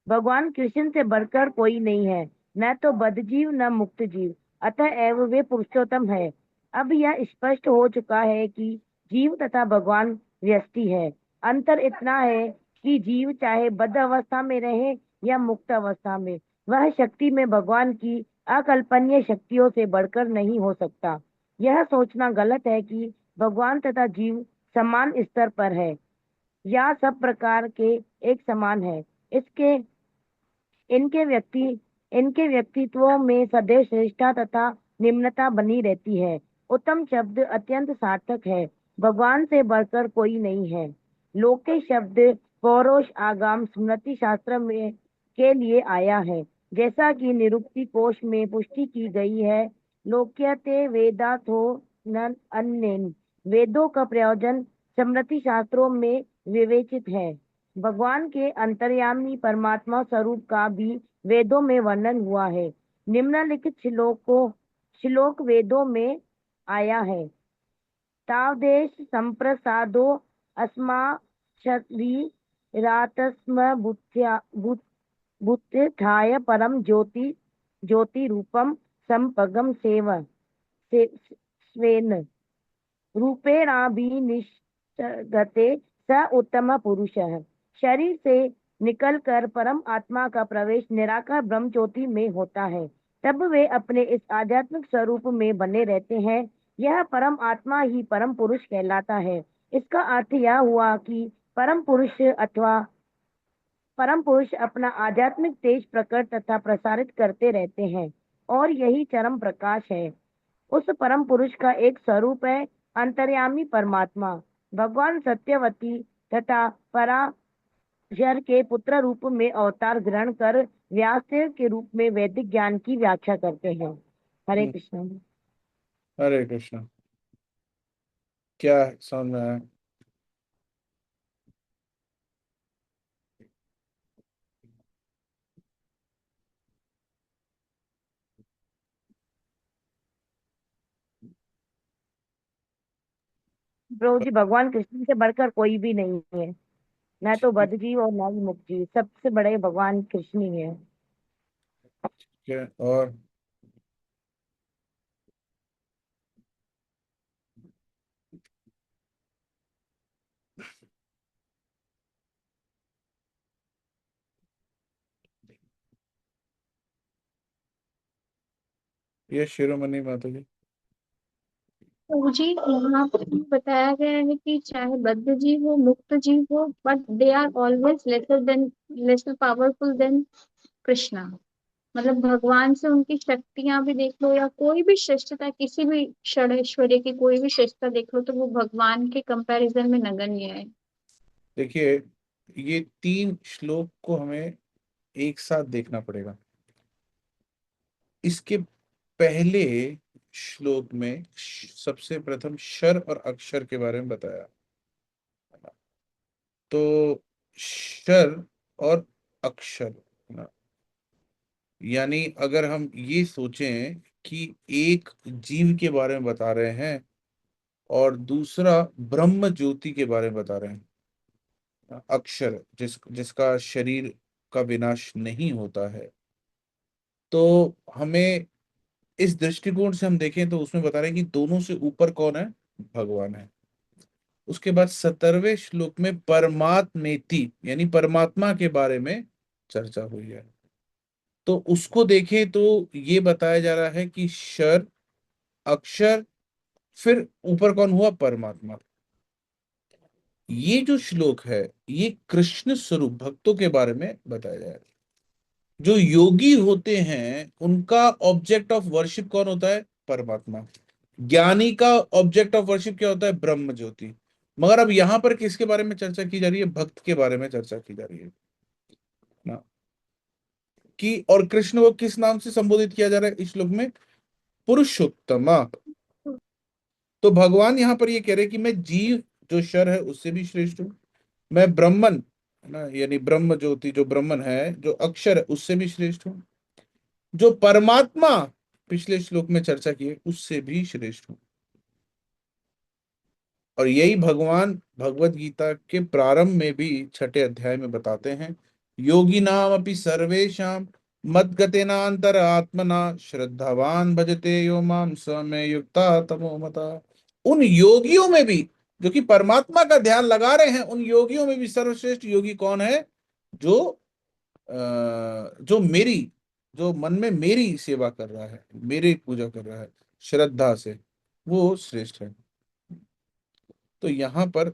Speaker 9: भगवान कृष्ण से बढ़कर कोई नहीं है, न तो बद्ध जीव न मुक्त जीव, अतः एवं वे पुरुषोत्तम है। अब यह स्पष्ट हो चुका है कि जीव तथा भगवान व्यष्टि है। अंतर इतना है कि जीव चाहे बद्ध अवस्था में रहे या मुक्त अवस्था में, वह शक्ति में भगवान की अकल्पनीय शक्तियों से बढ़कर नहीं हो सकता। यह सोचना गलत है कि भगवान तथा जीव समान स्तर पर है या सब प्रकार के एक समान है। इसके इनके व्यक्तित्वों में सदैव श्रेष्ठता तथा निम्नता बनी रहती है। उत्तम शब्द अत्यंत सार्थक है। भगवान से बढ़कर कोई नहीं है। लोके शब्द पौरुष आगम स्मृति शास्त्र में के लिए आया है, जैसा कि निरुक्ति कोश में पुष्टि की गई है। लोक्यते वेदाथो न अन्येन, वेदों का प्रयोजन स्मृति शास्त्रों में विवेचित है। भगवान के अंतर्यामी परमात्मा स्वरूप का भी वेदों में वर्णन हुआ है। निम्नलिखित श्लोक वेदों में आया है। तावदेश संप्रसादो अस्मा शरीरातस्म बुद्ध्याय परम ज्योति रूपम संपगम स्वेन रूपेणाभिनिष्ठते स उत्तम पुरुष है। शरीर से निकलकर परम आत्मा का प्रवेश निराकार ब्रह्म ज्योति में होता है, तब वे अपने इस आध्यात्मिक स्वरूप में बने रहते हैं। यह परम आत्मा ही परम पुरुष कहलाता है। इसका अर्थ यह हुआ कि परम पुरुष अपना आध्यात्मिक तेज प्रकट तथा प्रसारित करते रहते हैं, और यही चरम प्रकाश है। उस परम पुरुष का एक स्वरूप है अंतर्यामी परमात्मा। भगवान सत्यवती तथा पराशर के पुत्र रूप में अवतार ग्रहण कर व्यासदेव के रूप में वैदिक ज्ञान की व्याख्या करते हैं। हरे कृष्ण।
Speaker 2: हरे कृष्ण। क्या समझ में आया?
Speaker 9: प्रभु जी, भगवान कृष्ण से बढ़कर कोई भी नहीं है, न तो बद्ध जीव और न ही मुक्त जीव। सबसे बड़े भगवान कृष्ण ही है।
Speaker 2: ठीक है। और ये शिरोमणि माता जी।
Speaker 3: तो जी यहाँ पर बताया गया है कि चाहे बद्ध जीव हो मुक्त जीव हो, but they are always lesser powerful than Krishna. मतलब भगवान से उनकी शक्तियां भी देख लो या कोई भी श्रेष्ठता, किसी भी षड ऐश्वर्य की कोई भी श्रेष्ठता देख लो, तो वो भगवान के कंपैरिजन में नगण्य है।
Speaker 2: देखिए, ये 3 श्लोक को हमें एक साथ देखना पड़ेगा। इसके पहले श्लोक में सबसे प्रथम शर और अक्षर के बारे में बताया। तो शर और अक्षर, यानी अगर हम ये सोचें कि एक जीव के बारे में बता रहे हैं और दूसरा ब्रह्म ज्योति के बारे में बता रहे हैं, अक्षर जिसका शरीर का विनाश नहीं होता है, तो हमें इस दृष्टिकोण से हम देखें तो उसमें बता रहे हैं कि दोनों से ऊपर कौन है? भगवान है। उसके बाद 17वें श्लोक में परमात्मेति यानी परमात्मा के बारे में चर्चा हुई है। तो उसको देखें तो ये बताया जा रहा है कि शर, अक्षर, फिर ऊपर कौन हुआ? परमात्मा। ये जो श्लोक है ये कृष्ण स्वरूप भक्तों के बारे में बताया जा रहा है। जो योगी होते हैं उनका ऑब्जेक्ट ऑफ वर्शिप कौन होता है? परमात्मा। ज्ञानी का ऑब्जेक्ट ऑफ वर्शिप क्या होता है? ब्रह्म ज्योति। मगर अब यहां पर किसके बारे में चर्चा की जा रही है? भक्त के बारे में चर्चा की जा रही है ना, कि और कृष्ण को किस नाम से संबोधित किया जा रहा है इस श्लोक में? पुरुषोत्तमा। तो भगवान यहां पर ये कह रहे हैं कि मैं जीव जो शर है उससे भी श्रेष्ठ हूं, मैं ब्रह्मन है ना, यानी ब्रह्म ज्योति जो ब्रह्मन है, जो अक्षर है, उससे भी श्रेष्ठ हूं, जो परमात्मा पिछले श्लोक में चर्चा की है उससे भी श्रेष्ठ हूं। और यही भगवान भगवत गीता के प्रारंभ में भी 6ठे अध्याय में बताते हैं, योगी नाम अपि सर्वेशाम मद्गतेनांतर आत्मना श्रद्धावान भजते यो माम स में युक्ता तमो मता। उन योगियों में भी जो कि परमात्मा का ध्यान लगा रहे हैं, उन योगियों में भी सर्वश्रेष्ठ योगी कौन है? जो जो मेरी, जो मन में मेरी सेवा कर रहा है, मेरी पूजा कर रहा है श्रद्धा से, वो श्रेष्ठ है। तो यहाँ पर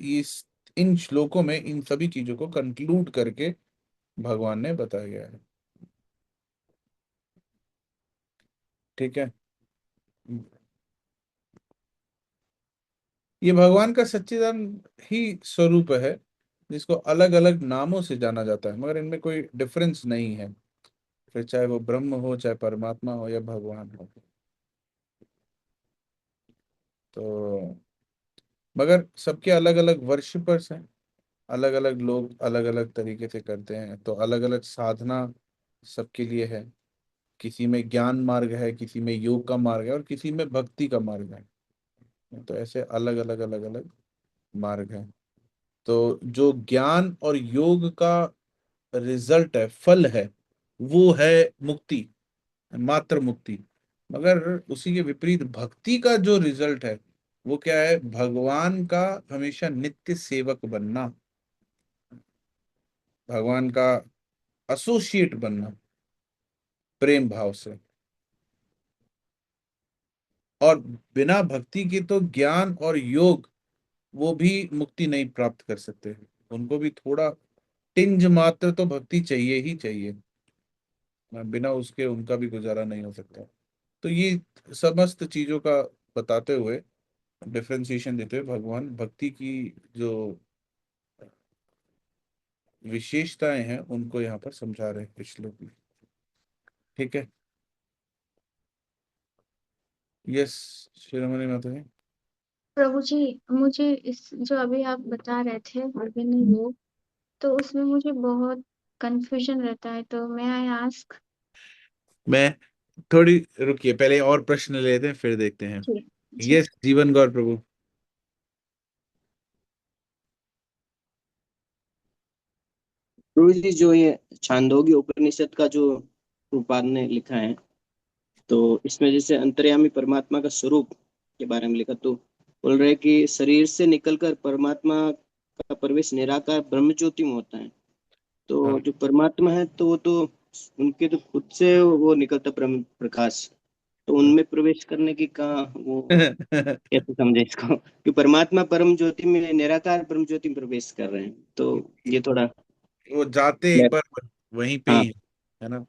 Speaker 2: इस इन श्लोकों में इन सभी चीजों को कंक्लूड करके भगवान ने बताया गया है। ठीक है, ये भगवान का सच्चिदानंद ही स्वरूप है जिसको अलग अलग नामों से जाना जाता है, मगर इनमें कोई डिफरेंस नहीं है, फिर चाहे वो ब्रह्म हो, चाहे परमात्मा हो, या भगवान हो। तो मगर सबके अलग अलग वर्शिपर्स हैं, अलग अलग लोग अलग अलग तरीके से करते हैं, तो अलग अलग साधना सबके लिए है। किसी में ज्ञान मार्ग है, किसी में योग का मार्ग है, और किसी में भक्ति का मार्ग है। तो ऐसे अलग अलग अलग अलग मार्ग है। तो जो ज्ञान और योग का रिजल्ट है, फल है, वो है मुक्ति, मात्र मुक्ति। मगर उसी के विपरीत भक्ति का जो रिजल्ट है वो क्या है? भगवान का हमेशा नित्य सेवक बनना, भगवान का एसोसिएट बनना प्रेम भाव से। और बिना भक्ति के तो ज्ञान और योग वो भी मुक्ति नहीं प्राप्त कर सकते, उनको भी थोड़ा टिंज मात्र तो भक्ति चाहिए ही चाहिए, बिना उसके उनका भी गुजारा नहीं हो सकता। तो ये समस्त चीजों का बताते हुए, डिफरेंशिएशन देते हुए, भगवान भक्ति की जो विशेषताएं हैं उनको यहाँ पर समझा रहे हैं इस श्लोक में। ठीक है, यस शिरोमणि माता जी।
Speaker 3: प्रभु जी, मुझे इस जो अभी आप बता रहे थे विभिन्न योग, तो उसमें मुझे बहुत कंफ्यूजन रहता है, तो मैं आई आस्क।
Speaker 2: मैं थोड़ी रुकिए, पहले और प्रश्न लेते हैं फिर देखते हैं।
Speaker 3: ठीक ठीक।
Speaker 2: यस जीवन गौर प्रभु।
Speaker 1: गुरु जी, जो ये छांदोग्य उपनिषद का जो रूपाद ने लिखा है, तो इसमें जैसे अंतर्यामी परमात्मा का स्वरूप के बारे में लिखा, तो बोल रहे हैं कि शरीर से निकलकर परमात्मा का प्रवेश निराकार ब्रह्म ज्योति में होता है। तो
Speaker 2: हाँ।
Speaker 1: जो परमात्मा है तो वो तो उनके तो खुद से वो निकलता ब्रह्म प्रकाश, तो उनमें प्रवेश करने की कहाँ वो, कैसे समझे इसको कि परमात्मा परम ज्योति में, निराकार ब्रह्म ज्योति में प्रवेश कर रहे हैं, तो ये थोड़ा।
Speaker 2: वो जाते एक बार वहीं पे
Speaker 1: हाँ।
Speaker 2: ही है ना।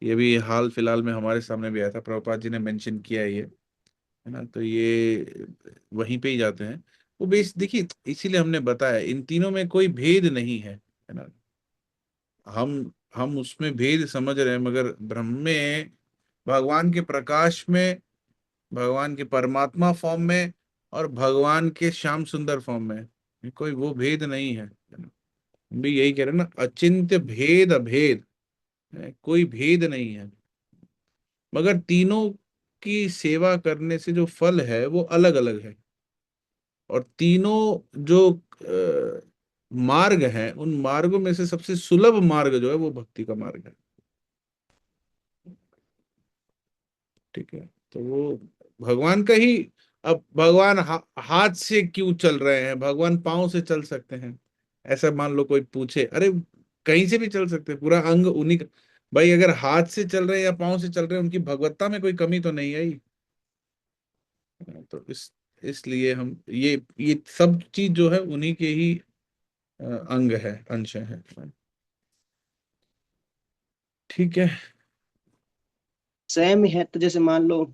Speaker 2: ये भी हाल फिलहाल में हमारे सामने भी आया था, प्रभुपाद जी ने मेंशन किया है ये, है ना। तो ये वहीं पे ही जाते हैं। वो बेस देखिए, इसीलिए हमने बताया इन तीनों में कोई भेद नहीं है ना। हम उसमें भेद समझ रहे हैं, मगर ब्रह्म में, भगवान के प्रकाश में, भगवान के परमात्मा फॉर्म में और भगवान के श्याम सुंदर फॉर्म में कोई वो भेद नहीं है ना। हम भी यही कह रहे हैं ना, अचिंत्य भेद अभेद है, कोई भेद नहीं है, मगर तीनों की सेवा करने से जो फल है वो अलग अलग है। और तीनों जो मार्ग हैं, उन मार्गों में से सबसे सुलभ मार्ग जो है वो भक्ति का मार्ग है। ठीक है, तो वो भगवान का ही। अब भगवान हाथ से क्यों चल रहे हैं, भगवान पांव से चल सकते हैं, ऐसा मान लो कोई पूछे, अरे कहीं से भी चल सकते हैं, पूरा अंग उन्हीं का। भाई अगर हाथ से चल रहे हैं या पांव से चल रहे हैं, उनकी भगवत्ता में कोई कमी तो नहीं आई। तो इसलिए हम ये सब चीज जो है उन्हीं के ही अंग है, अंश है। ठीक है।
Speaker 1: स्वयं है, तो जैसे मान लो